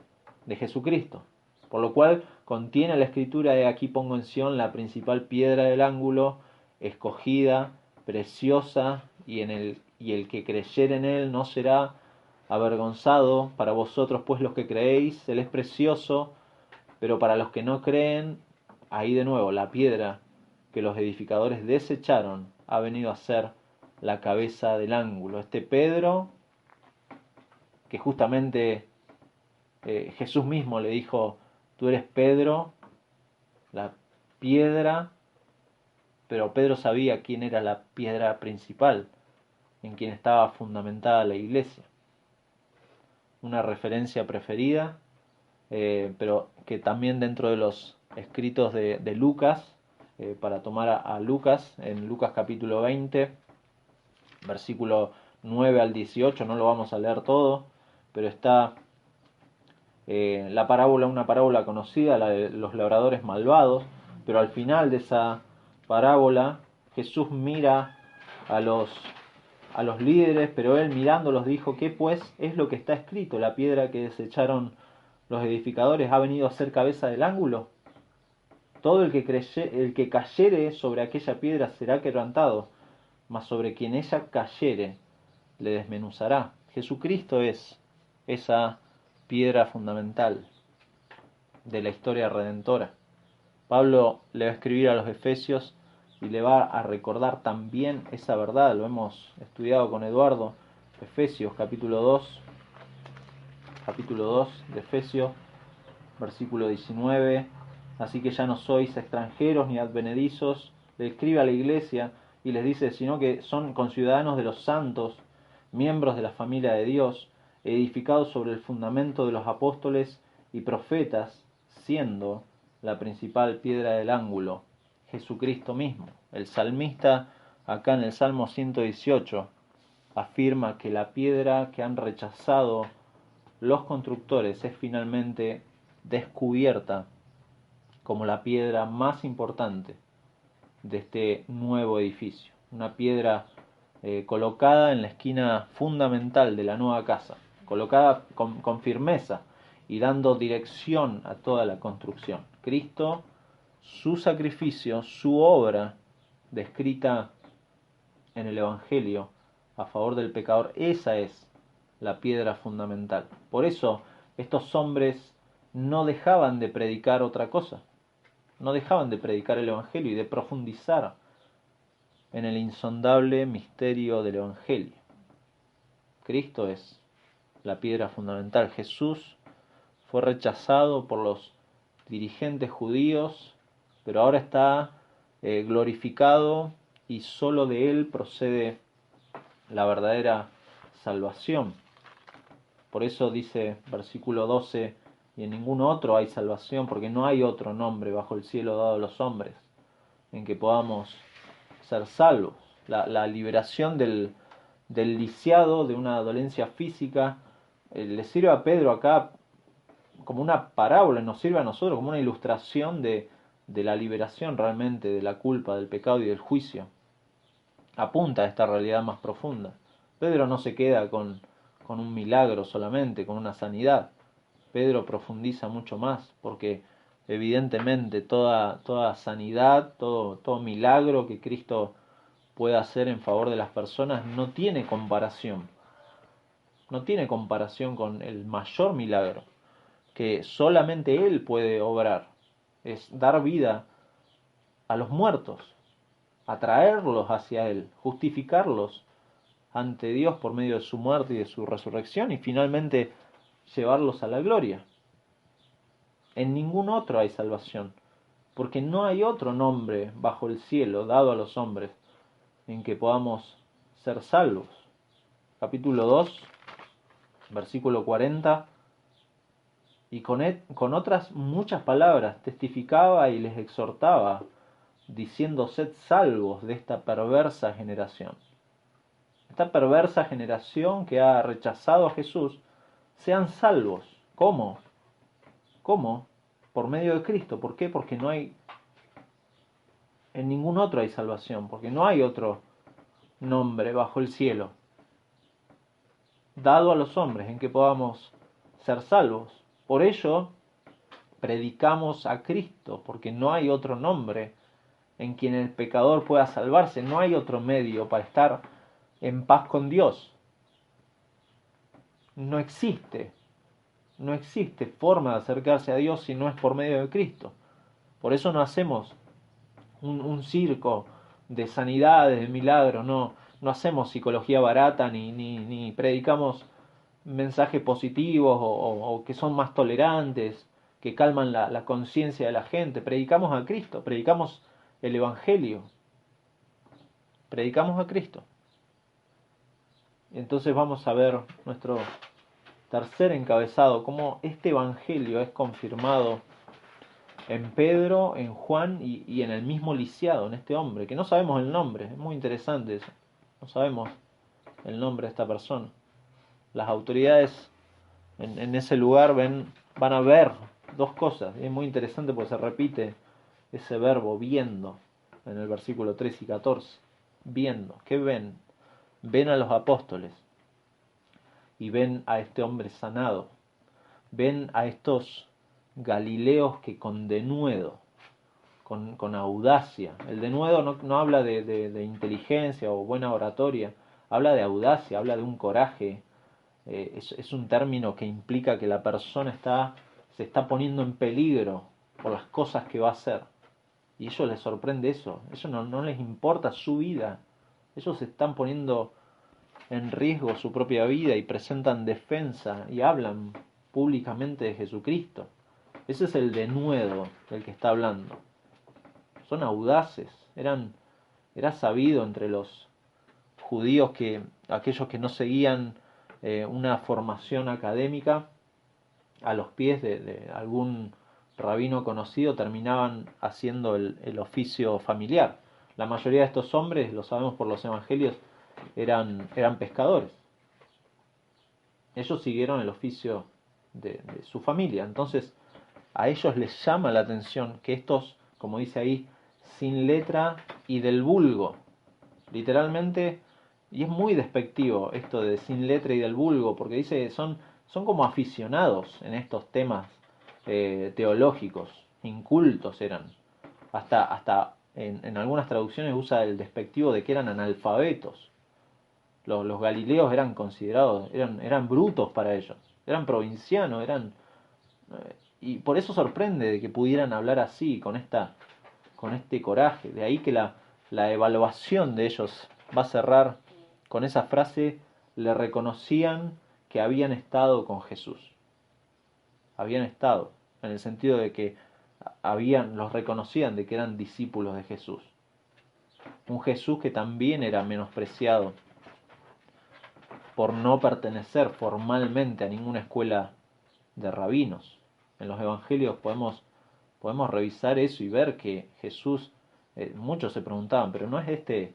de Jesucristo. Por lo cual contiene la escritura de aquí pongo en Sión la principal piedra del ángulo, escogida, preciosa, y el que creyere en él no será avergonzado. Para vosotros pues los que creéis, él es precioso, pero para los que no creen, ahí de nuevo, la piedra que los edificadores desecharon ha venido a ser la cabeza del ángulo. Este Pedro, que justamente Jesús mismo le dijo, tú eres Pedro, la piedra, pero Pedro sabía quién era la piedra principal, en quien estaba fundamentada la iglesia. Una referencia preferida, pero que también dentro de los escritos de Lucas, para tomar a Lucas, en Lucas capítulo 20, versículo 9 al 18, no lo vamos a leer todo, pero está la parábola, una parábola conocida, la de los labradores malvados, pero al final de esa parábola Jesús mira a los líderes, pero él mirándolos dijo, ¿qué pues es lo que está escrito? La piedra que desecharon los edificadores ha venido a ser cabeza del ángulo. Todo el que cayere sobre aquella piedra será quebrantado, mas sobre quien ella cayere le desmenuzará. Jesucristo es esa piedra fundamental de la historia redentora. Pablo le va a escribir a los Efesios y le va a recordar también esa verdad. Lo hemos estudiado con Eduardo. Efesios capítulo 2 de Efesios, versículo 19. Así que ya no sois extranjeros ni advenedizos. Le escribe a la iglesia y les dice, sino que son conciudadanos de los santos, miembros de la familia de Dios, edificados sobre el fundamento de los apóstoles y profetas, siendo la principal piedra del ángulo Jesucristo mismo. El salmista, acá en el Salmo 118, afirma que la piedra que han rechazado los constructores es finalmente descubierta como la piedra más importante de este nuevo edificio. Una piedra colocada en la esquina fundamental de la nueva casa, colocada con firmeza y dando dirección a toda la construcción. Cristo, su sacrificio, su obra descrita en el Evangelio a favor del pecador, esa es la piedra fundamental. Por eso estos hombres no dejaban de predicar otra cosa, no dejaban de predicar el Evangelio y de profundizar en el insondable misterio del Evangelio. Cristo es la piedra fundamental. Jesús fue rechazado por los dirigentes judíos, pero ahora está glorificado y solo de él procede la verdadera salvación. Por eso dice versículo 12, y en ningún otro hay salvación, porque no hay otro nombre bajo el cielo dado a los hombres en que podamos ser salvos. La liberación del del lisiado, de una dolencia física. Le sirve a Pedro acá como una parábola, nos sirve a nosotros como una ilustración de la liberación realmente de la culpa, del pecado y del juicio. Apunta a esta realidad más profunda. Pedro no se queda con un milagro solamente, con una sanidad. Pedro profundiza mucho más, porque evidentemente toda sanidad, todo milagro que Cristo puede hacer en favor de las personas no tiene comparación. No tiene comparación con el mayor milagro que solamente Él puede obrar. Es dar vida a los muertos, atraerlos hacia Él, justificarlos ante Dios por medio de su muerte y de su resurrección y finalmente llevarlos a la gloria. En ningún otro hay salvación, porque no hay otro nombre bajo el cielo dado a los hombres en que podamos ser salvos. Capítulo 2, versículo 40. Y con otras muchas palabras testificaba y les exhortaba, diciendo: sed salvos de esta perversa generación. Esta perversa generación que ha rechazado a Jesús, sean salvos. ¿Cómo? ¿Cómo? Por medio de Cristo. ¿Por qué? Porque no hay, en ningún otro hay salvación, porque no hay otro nombre bajo el cielo dado a los hombres en que podamos ser salvos. Por ello, predicamos a Cristo, porque no hay otro nombre en quien el pecador pueda salvarse, no hay otro medio para estar en paz con Dios. No existe, no existe forma de acercarse a Dios si no es por medio de Cristo. Por eso no hacemos un circo de sanidades, de milagros, no hacemos psicología barata ni predicamos mensajes positivos o que son más tolerantes, que calman la conciencia de la gente. Predicamos a Cristo, predicamos el Evangelio, predicamos a Cristo. Entonces vamos a ver nuestro tercer encabezado, cómo este Evangelio es confirmado en Pedro, en Juan y en el mismo lisiado, en este hombre, que no sabemos el nombre. Es muy interesante eso, no sabemos el nombre de esta persona. Las autoridades en ese lugar van a ver dos cosas. Es muy interesante porque se repite ese verbo viendo en el versículo 3 y 14. Viendo. ¿Qué ven? Ven a los apóstoles y ven a este hombre sanado. Ven a estos galileos que con denuedo, con audacia. El denuedo no habla de inteligencia o buena oratoria, habla de audacia, habla de un coraje. Es un término que implica que la persona se está poniendo en peligro por las cosas que va a hacer. Y a ellos les sorprende eso. A ellos no les importa su vida. Ellos se están poniendo en riesgo su propia vida y presentan defensa y hablan públicamente de Jesucristo. Ese es el denuedo del que está hablando. Son audaces. Era sabido entre los judíos que aquellos que no seguían una formación académica a los pies de algún rabino conocido terminaban haciendo el oficio familiar. La mayoría de estos hombres, lo sabemos por los evangelios, eran pescadores. Ellos siguieron el oficio de su familia. Entonces, a ellos les llama la atención que estos, como dice ahí, sin letra y del vulgo, literalmente, y es muy despectivo esto de sin letra y del vulgo, porque dice son como aficionados en estos temas teológicos, incultos eran. Hasta en algunas traducciones usa el despectivo de que eran analfabetos. Los galileos eran considerados, eran brutos para ellos, eran provincianos, y por eso sorprende de que pudieran hablar así, con este coraje. De ahí que la evaluación de ellos va a cerrar con esa frase: le reconocían que habían estado con Jesús. Habían estado, en el sentido de que los reconocían de que eran discípulos de Jesús. Un Jesús que también era menospreciado por no pertenecer formalmente a ninguna escuela de rabinos. En los evangelios podemos revisar eso y ver que Jesús, muchos se preguntaban, pero ¿no es este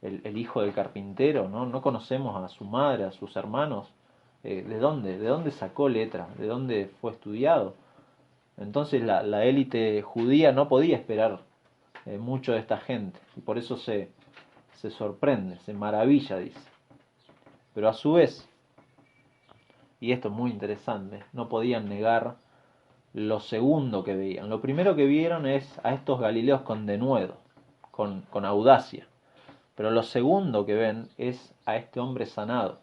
el hijo del carpintero, ¿no? No conocemos a su madre, a sus hermanos. ¿De dónde? ¿De dónde sacó letra? ¿De dónde fue estudiado? Entonces la élite judía no podía esperar mucho de esta gente y por eso se sorprende, se maravilla, dice. Pero a su vez, y esto es muy interesante, no podían negar lo segundo que veían. Lo primero que vieron es a estos Galileos con denuedo, con audacia. Pero lo segundo que ven es a este hombre sanado.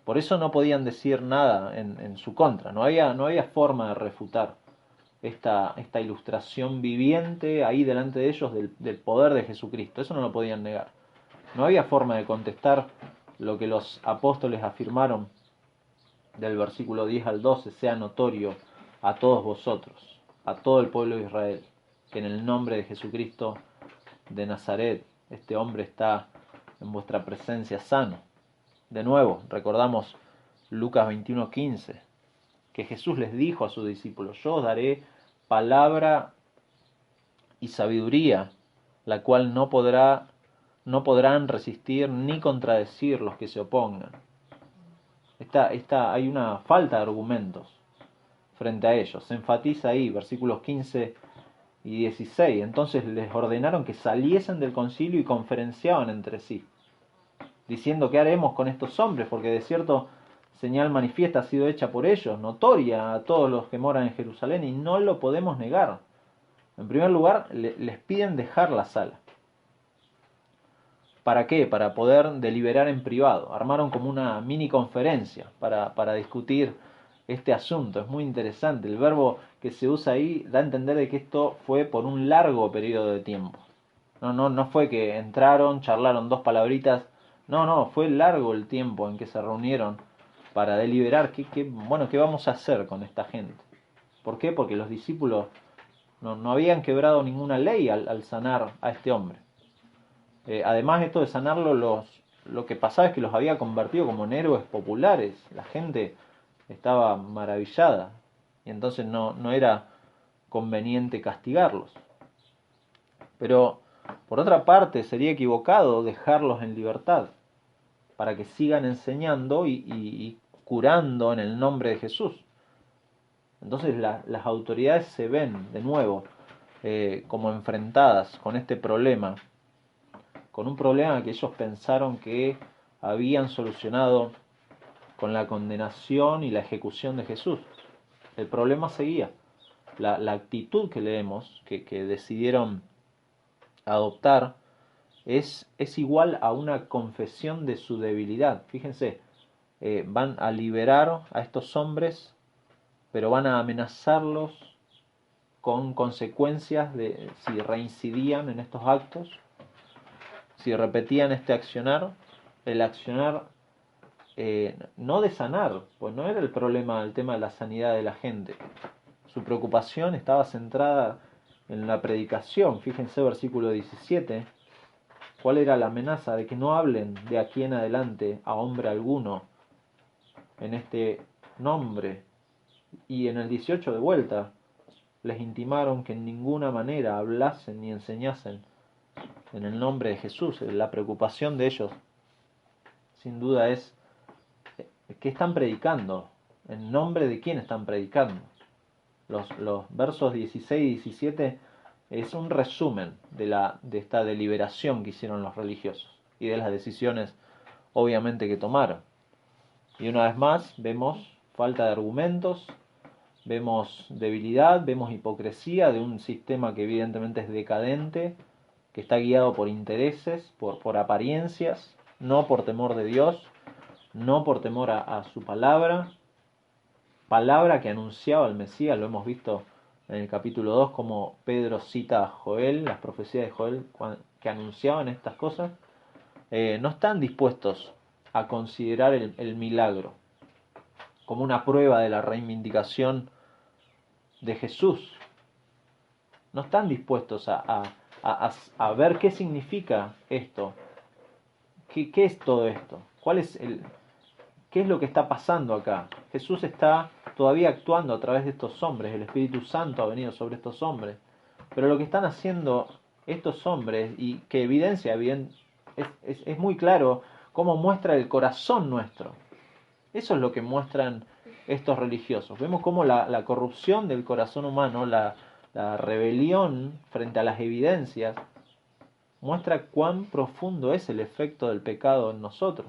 Por eso no podían decir nada en su contra. No había forma de refutar esta ilustración viviente ahí delante de ellos del poder de Jesucristo. Eso no lo podían negar. No había forma de contestar lo que los apóstoles afirmaron del versículo 10 al 12, sea notorio a todos vosotros, a todo el pueblo de Israel, que en el nombre de Jesucristo de Nazaret, este hombre está en vuestra presencia sano. De nuevo, recordamos Lucas 21:15, que Jesús les dijo a sus discípulos, yo os daré palabra y sabiduría, la cual no podrán resistir ni contradecir los que se opongan. Hay una falta de argumentos frente a ellos. Se enfatiza ahí, versículos 15 y 16. Entonces les ordenaron que saliesen del concilio y conferenciaban entre sí, diciendo, ¿qué haremos con estos hombres? Porque de cierto señal manifiesta ha sido hecha por ellos, notoria a todos los que moran en Jerusalén, y no lo podemos negar. En primer lugar, les piden dejar la sala. ¿Para qué? Para poder deliberar en privado. Armaron como una mini conferencia para discutir este asunto. Es muy interesante. El verbo que se usa ahí da a entender de que esto fue por un largo periodo de tiempo. No fue que entraron, charlaron dos palabritas. No, fue largo el tiempo en que se reunieron para deliberar qué vamos a hacer con esta gente. ¿Por qué? Porque los discípulos no habían quebrado ninguna ley al sanar a este hombre. Además, esto de sanarlo, lo que pasaba es que los había convertido como en héroes populares. La gente estaba maravillada y entonces no era conveniente castigarlos. Pero, por otra parte, sería equivocado dejarlos en libertad para que sigan enseñando y curando en el nombre de Jesús. Entonces las autoridades se ven de nuevo como enfrentadas con este problema, con un problema que ellos pensaron que habían solucionado con la condenación y la ejecución de Jesús. El problema seguía. La actitud que leemos, que decidieron adoptar, es igual a una confesión de su debilidad. Fíjense, van a liberar a estos hombres, pero van a amenazarlos con consecuencias de si reincidían en estos actos, si repetían este accionar. El accionar no de sanar, pues no era el problema el tema de la sanidad de la gente. Su preocupación estaba centrada en la predicación. Fíjense versículo 17, cuál era la amenaza: de que no hablen de aquí en adelante a hombre alguno en este nombre. Y en el 18 de vuelta les intimaron que en ninguna manera hablasen ni enseñasen en el nombre de Jesús. La preocupación de ellos sin duda es ¿qué están predicando? ¿En nombre de quién están predicando? Los versos 16 y 17 es un resumen de esta deliberación que hicieron los religiosos y de las decisiones obviamente que tomaron. Y una vez más vemos falta de argumentos, vemos debilidad, vemos hipocresía de un sistema que evidentemente es decadente, que está guiado por intereses, por apariencias, no por temor de Dios, no por temor a su palabra que anunciaba el Mesías. Lo hemos visto en el capítulo 2 como Pedro cita a Joel, las profecías de Joel que anunciaban estas cosas. No están dispuestos a considerar el milagro como una prueba de la reivindicación de Jesús. No están dispuestos a ver qué significa esto. ¿Qué es todo esto? ¿Qué es lo que está pasando acá? Jesús está todavía actuando a través de estos hombres, el Espíritu Santo ha venido sobre estos hombres, pero lo que están haciendo estos hombres, y que evidencia bien, es muy claro cómo muestra el corazón nuestro. Eso es lo que muestran estos religiosos. Vemos cómo la corrupción del corazón humano, la rebelión frente a las evidencias, muestra cuán profundo es el efecto del pecado en nosotros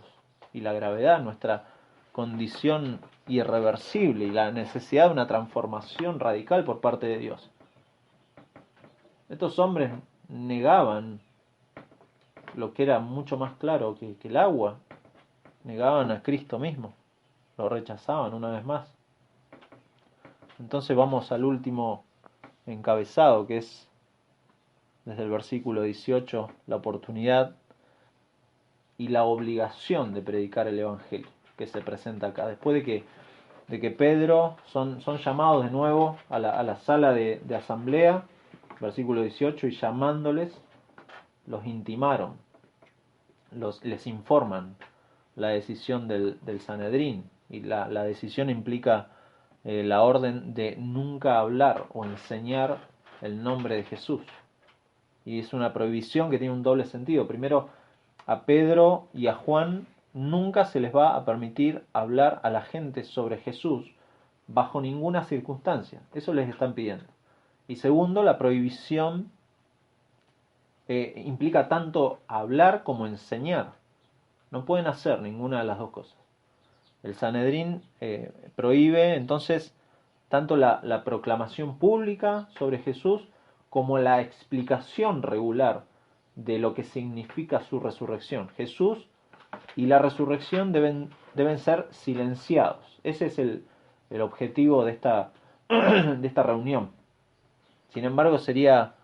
y la gravedad, nuestra condición irreversible y la necesidad de una transformación radical por parte de Dios. Estos hombres negaban lo que era mucho más claro que el agua, negaban a Cristo mismo, lo rechazaban una vez más. Entonces vamos al último encabezado, que es desde el versículo 18, la oportunidad y la obligación de predicar el Evangelio, que se presenta acá. Después de que Pedro son llamados de nuevo a la sala de asamblea, versículo 18, y llamándoles, los intimaron, les informan la decisión del Sanedrín, y la decisión implica la orden de nunca hablar o enseñar el nombre de Jesús. Y es una prohibición que tiene un doble sentido. Primero, a Pedro y a Juan nunca se les va a permitir hablar a la gente sobre Jesús bajo ninguna circunstancia. Eso les están pidiendo. Y segundo, la prohibición implica tanto hablar como enseñar. No pueden hacer ninguna de las dos cosas. El Sanedrín prohíbe entonces tanto la proclamación pública sobre Jesús como la explicación regular de lo que significa su resurrección. Jesús y la resurrección deben ser silenciados. Ese es el objetivo de de esta reunión. Sin embargo, sería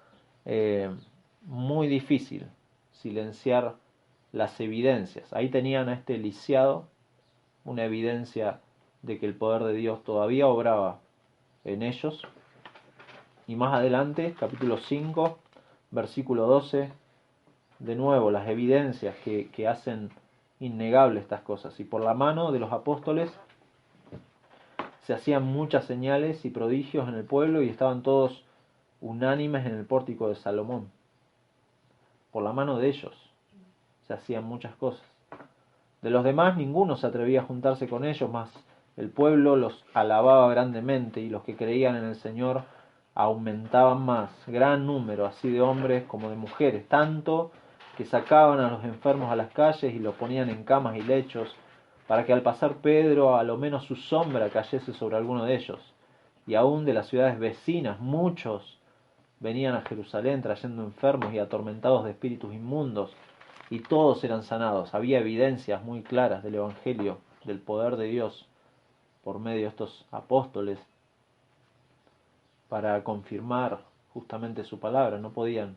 muy difícil silenciar las evidencias. Ahí tenían a este lisiado, una evidencia de que el poder de Dios todavía obraba en ellos. Y más adelante, capítulo 5, versículo 12, de nuevo las evidencias que hacen innegable estas cosas. Y por la mano de los apóstoles se hacían muchas señales y prodigios en el pueblo y estaban todos unánimes en el pórtico de Salomón. Por la mano de ellos se hacían muchas cosas. De los demás ninguno se atrevía a juntarse con ellos, mas el pueblo los alababa grandemente y los que creían en el Señor aumentaban más, gran número así de hombres como de mujeres, tanto que sacaban a los enfermos a las calles y los ponían en camas y lechos, para que al pasar Pedro a lo menos su sombra cayese sobre alguno de ellos. Y aún de las ciudades vecinas muchos venían a Jerusalén trayendo enfermos y atormentados de espíritus inmundos, y todos eran sanados. Había evidencias muy claras del Evangelio, del poder de Dios por medio de estos apóstoles para confirmar justamente su palabra. No podían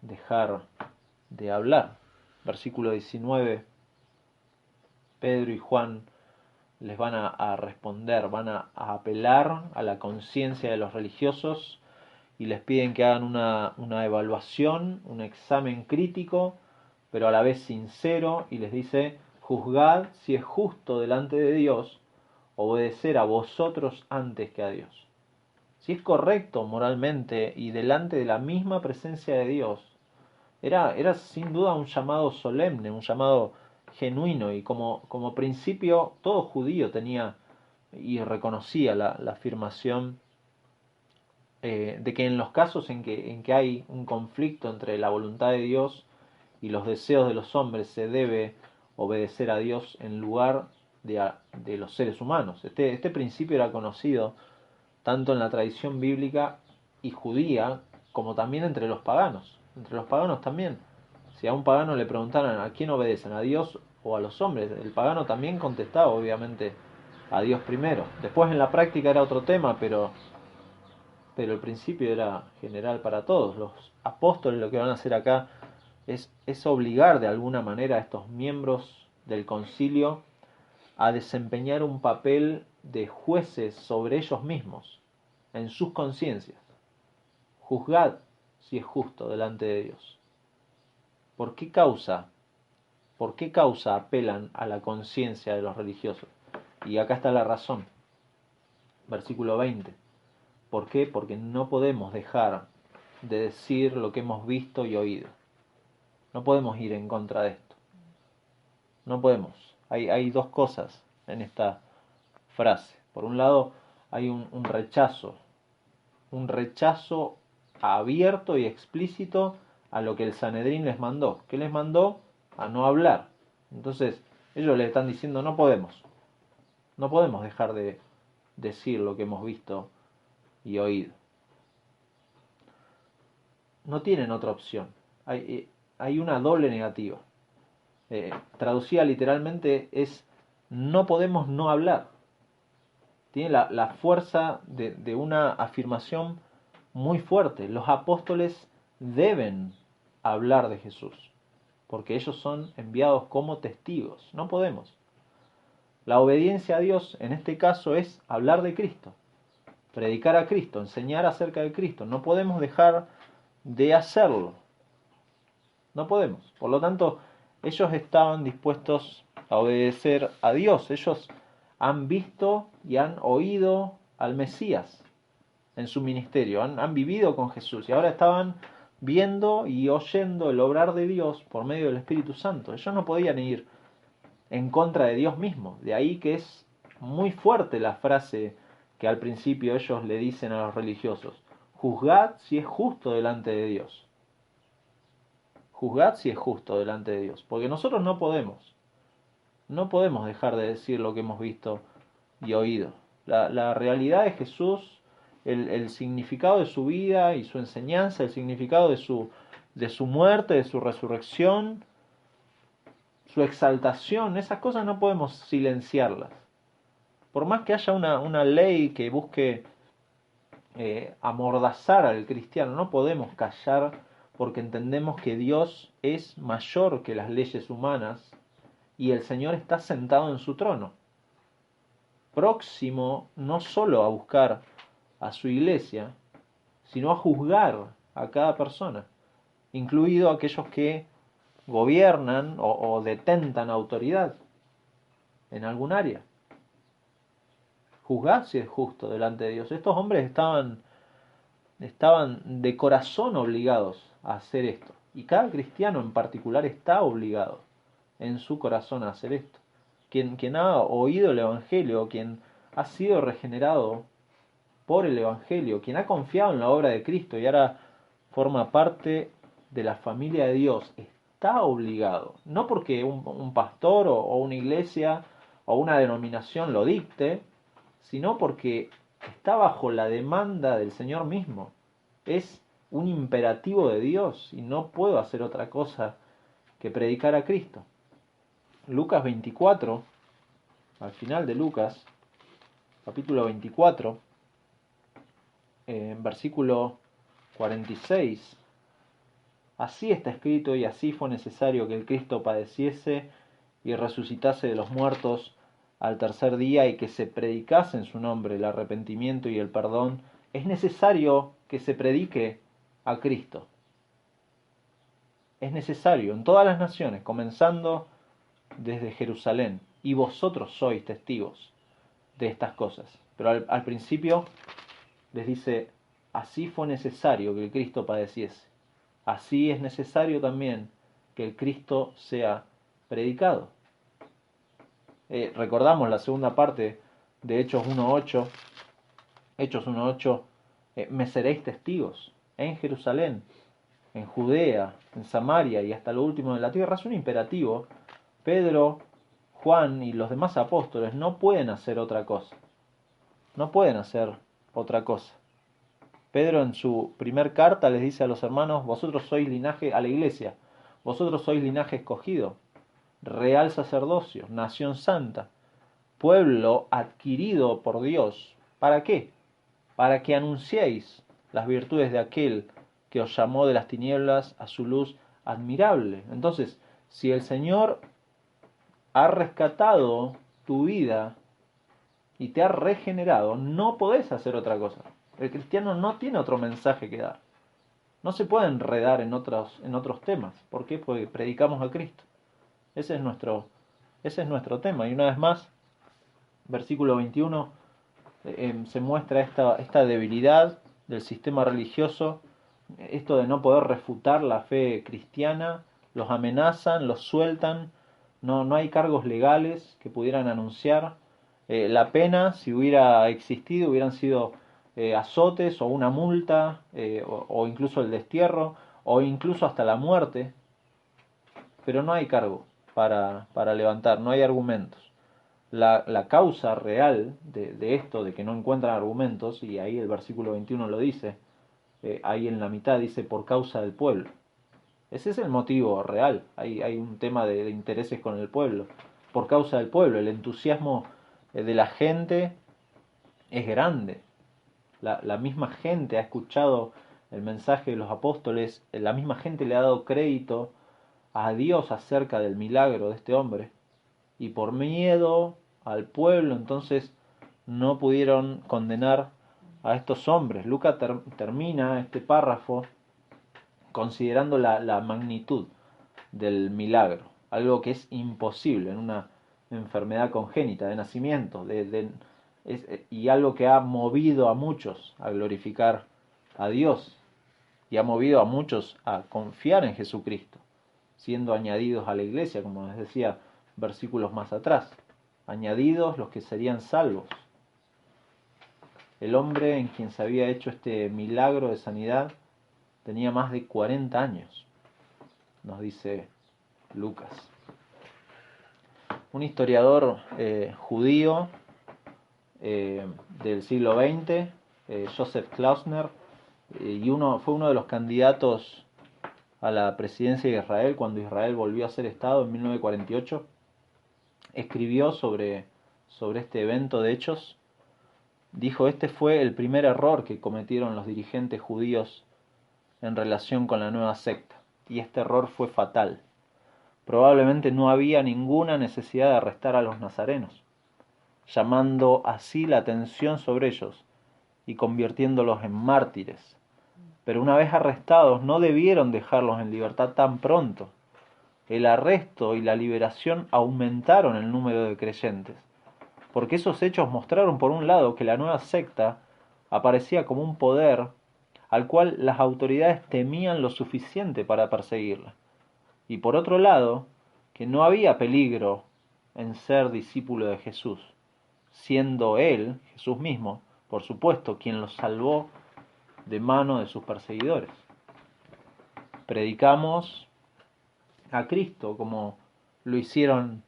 dejar de hablar. Versículo 19, Pedro y Juan les van a responder, van a apelar a la conciencia de los religiosos y les piden que hagan una evaluación, un examen crítico, pero a la vez sincero, y les dice: juzgad si es justo delante de Dios obedecer a vosotros antes que a Dios. Si es correcto moralmente y delante de la misma presencia de Dios. Era sin duda un llamado solemne, un llamado genuino, y como principio todo judío tenía y reconocía la afirmación de que en los casos en que hay un conflicto entre la voluntad de Dios y los deseos de los hombres, se debe obedecer a Dios en lugar de los seres humanos. Este principio era conocido tanto en la tradición bíblica y judía como también entre los paganos. Entre los paganos también. Si a un pagano le preguntaran a quién obedecen, a Dios o a los hombres, el pagano también contestaba obviamente a Dios primero. Después en la práctica era otro tema, pero el principio era general para todos. Los apóstoles lo que van a hacer acá es obligar de alguna manera a estos miembros del concilio a desempeñar un papel de jueces sobre ellos mismos, en sus conciencias. Juzgad si es justo delante de Dios. ¿Por qué causa? ¿Por qué causa apelan a la conciencia de los religiosos? Y acá está la razón. Versículo 20. ¿Por qué? Porque no podemos dejar de decir lo que hemos visto y oído. No podemos ir en contra de esto. No podemos. Hay dos cosas en esta frase. Por un lado, hay un rechazo abierto y explícito a lo que el Sanedrín les mandó. ¿Qué les mandó? A no hablar. Entonces, ellos le están diciendo, no podemos dejar de decir lo que hemos visto y oído. No tienen otra opción. Hay una doble negativa. Traducida literalmente es, no podemos no hablar. Tiene la fuerza de una afirmación muy fuerte. Los apóstoles deben hablar de Jesús, porque ellos son enviados como testigos. No podemos. La obediencia a Dios en este caso es hablar de Cristo, predicar a Cristo, enseñar acerca de Cristo. No podemos dejar de hacerlo. No podemos. Por lo tanto, ellos estaban dispuestos a obedecer a Dios. Ellos han visto y han oído al Mesías en su ministerio, han vivido con Jesús y ahora estaban viendo y oyendo el obrar de Dios por medio del Espíritu Santo. Ellos no podían ir en contra de Dios mismo. De ahí que es muy fuerte la frase que al principio ellos le dicen a los religiosos: juzgad si es justo delante de Dios. Juzgad si es justo delante de Dios. Porque nosotros no podemos dejar de decir lo que hemos visto y oído. La realidad de Jesús, el significado de su vida y su enseñanza, el significado de su muerte, de su resurrección, su exaltación, esas cosas no podemos silenciarlas. Por más que haya una ley que busque amordazar al cristiano, no podemos callar, porque entendemos que Dios es mayor que las leyes humanas y el Señor está sentado en su trono, próximo no solo a buscar a su iglesia, sino a juzgar a cada persona, incluido aquellos que gobiernan o detentan autoridad en algún área. Juzgad si es justo delante de Dios. Estos hombres estaban de corazón obligados a hacer esto. Y cada cristiano en particular está obligado en su corazón a hacer esto. Quien ha oído el Evangelio, quien ha sido regenerado por el Evangelio, quien ha confiado en la obra de Cristo y ahora forma parte de la familia de Dios, está obligado. No porque un pastor o una iglesia o una denominación lo dicte, sino porque está bajo la demanda del Señor mismo. Es un imperativo de Dios y no puedo hacer otra cosa que predicar a Cristo. Lucas 24, al final de Lucas, capítulo 24, en versículo 46, así está escrito y así fue necesario que el Cristo padeciese y resucitase de los muertos al tercer día y que se predicase en su nombre el arrepentimiento y el perdón. Es necesario que se predique a Cristo. Es necesario en todas las naciones, comenzando desde Jerusalén, y vosotros sois testigos de estas cosas. Pero al principio les dice, así fue necesario que el Cristo padeciese. Así es necesario también que el Cristo sea predicado. Recordamos la segunda parte de Hechos 1.8. Hechos 1.8, me seréis testigos en Jerusalén, en Judea, en Samaria y hasta lo último de la tierra. Es un imperativo. Pedro, Juan y los demás apóstoles no pueden hacer otra cosa. No pueden hacer otra cosa. Pedro en su primer carta les dice a los hermanos, vosotros sois linaje, a la iglesia, vosotros sois linaje escogido, real sacerdocio, nación santa, pueblo adquirido por Dios. ¿Para qué? Para que anunciéis las virtudes de aquel que os llamó de las tinieblas a su luz admirable. Entonces, si el Señor ha rescatado tu vida y te ha regenerado, no podés hacer otra cosa. El cristiano no tiene otro mensaje que dar. No se puede enredar en otros temas. ¿Por qué? Porque predicamos a Cristo. Ese es nuestro tema. Y una vez más, versículo 21, se muestra esta debilidad del sistema religioso esto de no poder refutar la fe cristiana, los amenazan, los sueltan, no hay cargos legales que pudieran anunciar. La pena, si hubiera existido, hubieran sido azotes o una multa, o incluso el destierro, o incluso hasta la muerte, pero no hay cargo para levantar, no hay argumentos. La causa real de esto, de que no encuentran argumentos, y ahí el versículo 21 lo dice, ahí en la mitad dice por causa del pueblo. Ese es el motivo real. Hay un tema de intereses con el pueblo. Por causa del pueblo, el entusiasmo de la gente es grande. La misma gente ha escuchado el mensaje de los apóstoles, la misma gente le ha dado crédito a Dios acerca del milagro de este hombre. Y por miedo al pueblo, entonces no pudieron condenar a estos hombres. Lucas termina este párrafo considerando la magnitud del milagro, algo que es imposible en una enfermedad congénita de nacimiento, y algo que ha movido a muchos a glorificar a Dios y ha movido a muchos a confiar en Jesucristo, siendo añadidos a la iglesia, como les decía versículos más atrás, añadidos los que serían salvos. El hombre en quien se había hecho este milagro de sanidad tenía más de 40 años, nos dice Lucas. Un historiador judío del siglo XX, Joseph Klausner, fue uno de los candidatos a la presidencia de Israel cuando Israel volvió a ser Estado en 1948, escribió sobre este evento de hechos. Dijo: este fue el primer error que cometieron los dirigentes judíos en relación con la nueva secta, y este error fue fatal. Probablemente no había ninguna necesidad de arrestar a los nazarenos, llamando así la atención sobre ellos y convirtiéndolos en mártires. Pero una vez arrestados, no debieron dejarlos en libertad tan pronto. El arresto y la liberación aumentaron el número de creyentes, porque esos hechos mostraron, por un lado, que la nueva secta aparecía como un poder al cual las autoridades temían lo suficiente para perseguirla, y por otro lado, que no había peligro en ser discípulo de Jesús, siendo Él, Jesús mismo, por supuesto, quien los salvó de mano de sus perseguidores. Predicamos a Cristo como lo hicieron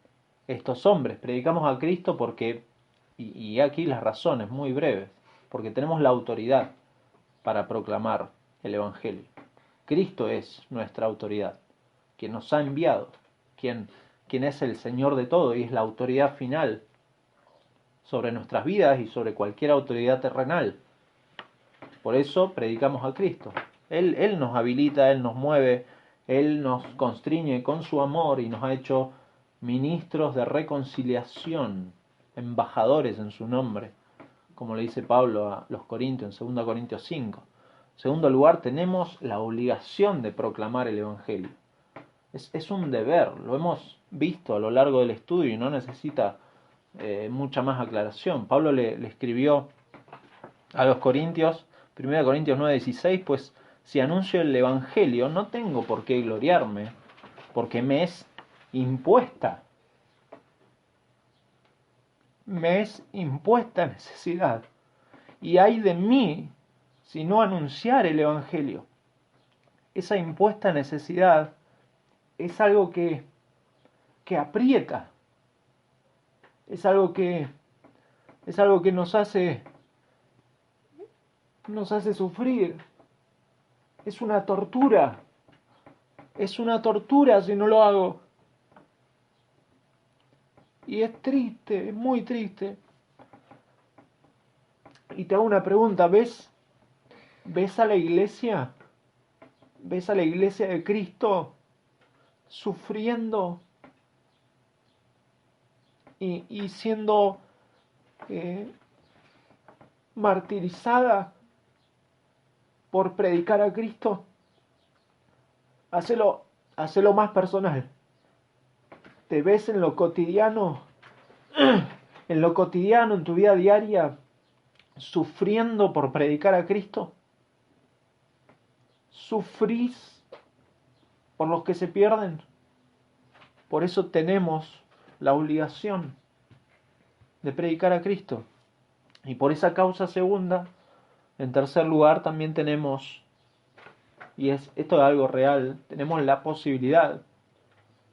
estos hombres. Predicamos a Cristo porque, y aquí las razones muy breves, porque tenemos la autoridad para proclamar el Evangelio. Cristo es nuestra autoridad, quien nos ha enviado, quien es el Señor de todo y es la autoridad final sobre nuestras vidas y sobre cualquier autoridad terrenal. Por eso predicamos a Cristo. Él nos habilita, Él nos mueve, Él nos constriñe con su amor y nos ha hecho ministros de reconciliación, embajadores en su nombre, como le dice Pablo a los Corintios en 2 Corintios 5. En segundo lugar, tenemos la obligación de proclamar el Evangelio. Es un deber, lo hemos visto a lo largo del estudio y no necesita mucha más aclaración. Pablo le escribió a los Corintios, 1 Corintios 9:16, pues si anuncio el Evangelio no tengo por qué gloriarme, porque me es impuesta. Me es impuesta necesidad. Y ay de mí si no anunciar el Evangelio. Esa impuesta necesidad es algo que aprieta. Es algo que nos hace sufrir. Es una tortura. Es una tortura si no lo hago. Y es triste, es muy triste. Y te hago una pregunta, ¿ves a la iglesia? ¿Ves a la iglesia de Cristo sufriendo y siendo martirizada por predicar a Cristo? Hacelo más personal. ¿Te ves en lo cotidiano, en tu vida diaria, sufriendo por predicar a Cristo? sufrís por los que se pierden. Por eso tenemos la obligación de predicar a Cristo. Y por esa causa segunda, en tercer lugar, también tenemos, y esto es algo real, tenemos la posibilidad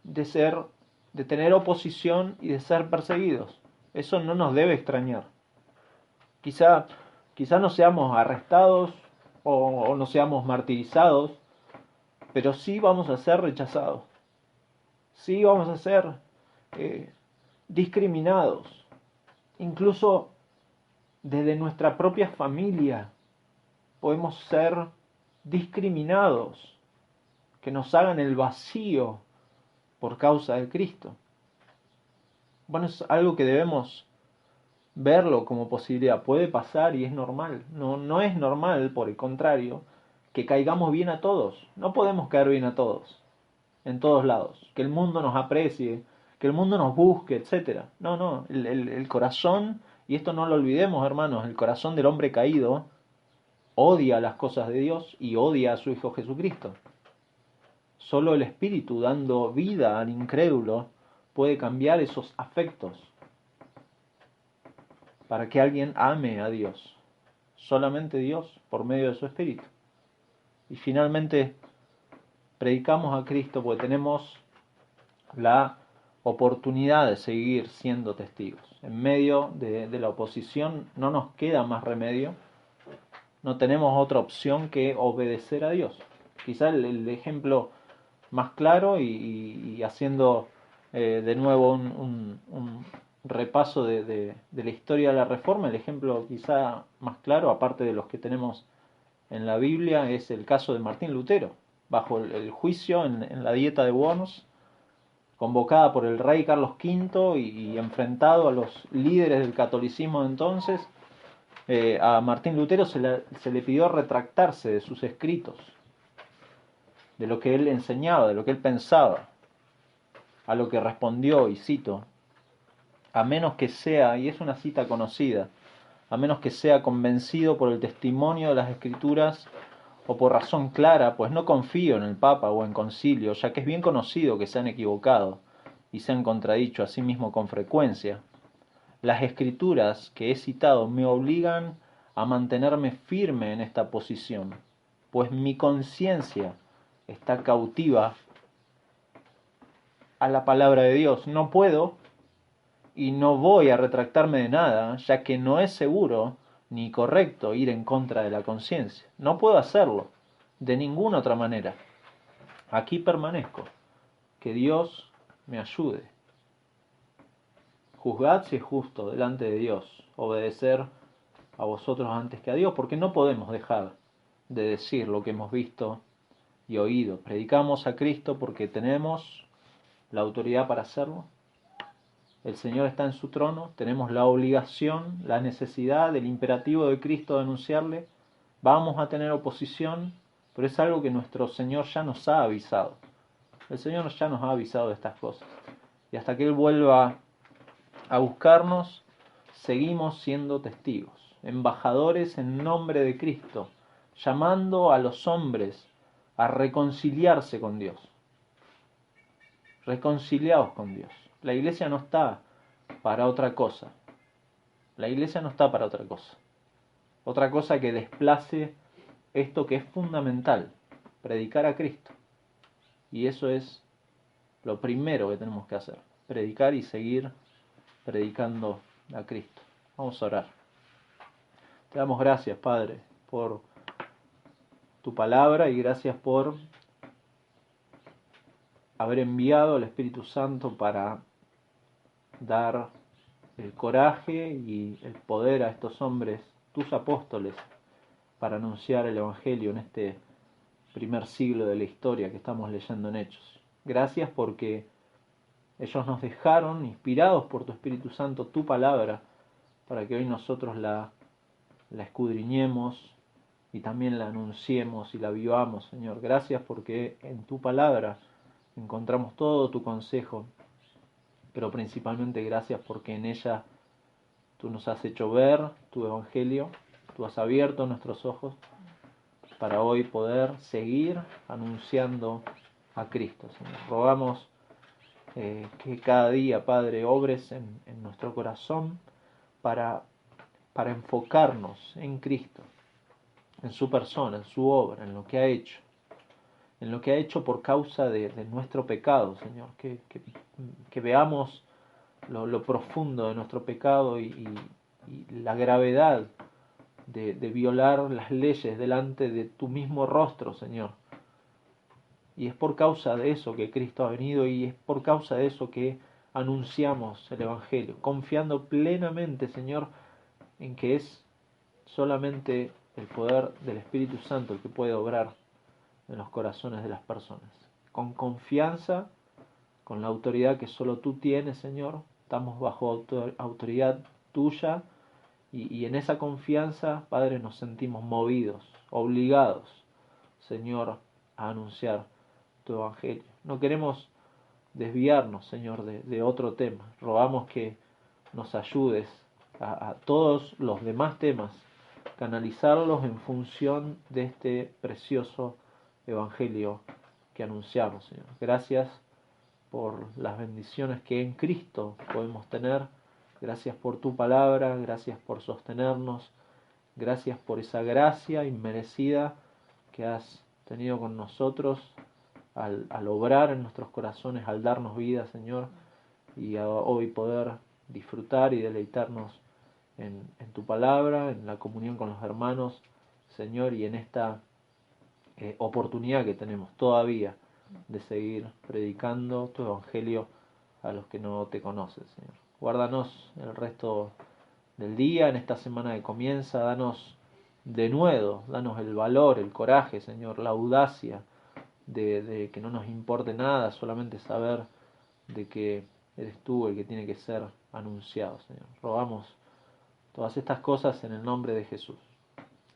de tener oposición y de ser perseguidos. Eso no nos debe extrañar. Quizá no seamos arrestados o no seamos martirizados, pero sí vamos a ser rechazados. Sí vamos a ser discriminados. Incluso desde nuestra propia familia podemos ser discriminados, que nos hagan el vacío por causa de Cristo. Bueno, es algo que debemos verlo como posibilidad. Puede pasar y es normal. No es normal, por el contrario, que caigamos bien a todos. No podemos caer bien a todos, en todos lados. Que el mundo nos aprecie, que el mundo nos busque, etcétera. No, el corazón, y esto no lo olvidemos, hermanos, el corazón del hombre caído odia las cosas de Dios y odia a su Hijo Jesucristo. Solo el Espíritu, dando vida al incrédulo, puede cambiar esos afectos para que alguien ame a Dios. Solamente Dios, por medio de su Espíritu. Y finalmente, predicamos a Cristo porque tenemos la oportunidad de seguir siendo testigos. En medio de la oposición no nos queda más remedio, no tenemos otra opción que obedecer a Dios. Quizá el ejemplo más claro y haciendo de nuevo un repaso de la historia de la Reforma, el ejemplo quizá más claro, aparte de los que tenemos en la Biblia, es el caso de Martín Lutero, bajo el juicio en la Dieta de Worms, convocada por el rey Carlos V y enfrentado a los líderes del catolicismo de entonces. A Martín Lutero se le pidió retractarse de sus escritos, de lo que él enseñaba, de lo que él pensaba, a lo que respondió, y cito: a menos que sea, y es una cita conocida, a menos que sea convencido por el testimonio de las Escrituras o por razón clara, pues no confío en el Papa o en concilio, ya que es bien conocido que se han equivocado y se han contradicho a sí mismo con frecuencia. Las Escrituras que he citado me obligan a mantenerme firme en esta posición, pues mi conciencia está cautiva a la palabra de Dios. No puedo y no voy a retractarme de nada, ya que no es seguro ni correcto ir en contra de la conciencia. No puedo hacerlo de ninguna otra manera. Aquí permanezco. Que Dios me ayude. Juzgad si es justo delante de Dios obedecer a vosotros antes que a Dios, porque no podemos dejar de decir lo que hemos visto y oído. Predicamos a Cristo porque tenemos la autoridad para hacerlo. El Señor está en su trono, tenemos la obligación, la necesidad, el imperativo de Cristo de anunciarle. Vamos a tener oposición, pero es algo que nuestro Señor ya nos ha avisado. El Señor ya nos ha avisado de estas cosas. Y hasta que Él vuelva a buscarnos, seguimos siendo testigos, embajadores en nombre de Cristo, llamando a los hombres a reconciliarse con Dios. Reconciliados con Dios. La iglesia no está para otra cosa. La iglesia no está para otra cosa. Otra cosa que desplace esto que es fundamental, predicar a Cristo. Y eso es lo primero que tenemos que hacer, predicar y seguir predicando a Cristo. Vamos a orar. Te damos gracias, Padre, por tu palabra y gracias por haber enviado al Espíritu Santo para dar el coraje y el poder a estos hombres, tus apóstoles, para anunciar el Evangelio en este primer siglo de la historia que estamos leyendo en Hechos. Gracias porque ellos nos dejaron, inspirados por tu Espíritu Santo, tu palabra, para que hoy nosotros la escudriñemos y también la anunciemos y la vivamos, Señor. Gracias porque en tu palabra encontramos todo tu consejo, pero principalmente gracias porque en ella tú nos has hecho ver tu Evangelio, tú has abierto nuestros ojos para hoy poder seguir anunciando a Cristo, Señor. Rogamos que cada día, Padre, obres en nuestro corazón para enfocarnos en Cristo, en su persona, en su obra, en lo que ha hecho. En lo que ha hecho por causa de nuestro pecado, Señor. Que veamos lo profundo de nuestro pecado y la gravedad de violar las leyes delante de tu mismo rostro, Señor. Y es por causa de eso que Cristo ha venido y es por causa de eso que anunciamos el Evangelio, confiando plenamente, Señor, en que es solamente el poder del Espíritu Santo el que puede obrar en los corazones de las personas. Con confianza, con la autoridad que solo tú tienes, Señor, estamos bajo autoridad tuya y en esa confianza, Padre, nos sentimos movidos, obligados, Señor, a anunciar tu Evangelio. No queremos desviarnos, Señor, de otro tema. Rogamos que nos ayudes a todos los demás temas, canalizarlos en función de este precioso Evangelio que anunciamos, Señor. Gracias por las bendiciones que en Cristo podemos tener. Gracias por tu palabra, gracias por sostenernos, gracias por esa gracia inmerecida que has tenido con nosotros al obrar en nuestros corazones, al darnos vida, Señor, y a hoy poder disfrutar y deleitarnos en tu palabra, en la comunión con los hermanos, Señor, y en esta oportunidad que tenemos todavía de seguir predicando tu Evangelio a los que no te conocen, Señor. Guárdanos el resto del día, en esta semana que comienza, danos de nuevo, danos el valor, el coraje, Señor, la audacia de que no nos importe nada, solamente saber de que eres tú el que tiene que ser anunciado, Señor. Rogamos todas estas cosas en el nombre de Jesús.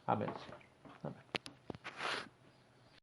Amén, Señor. Amén.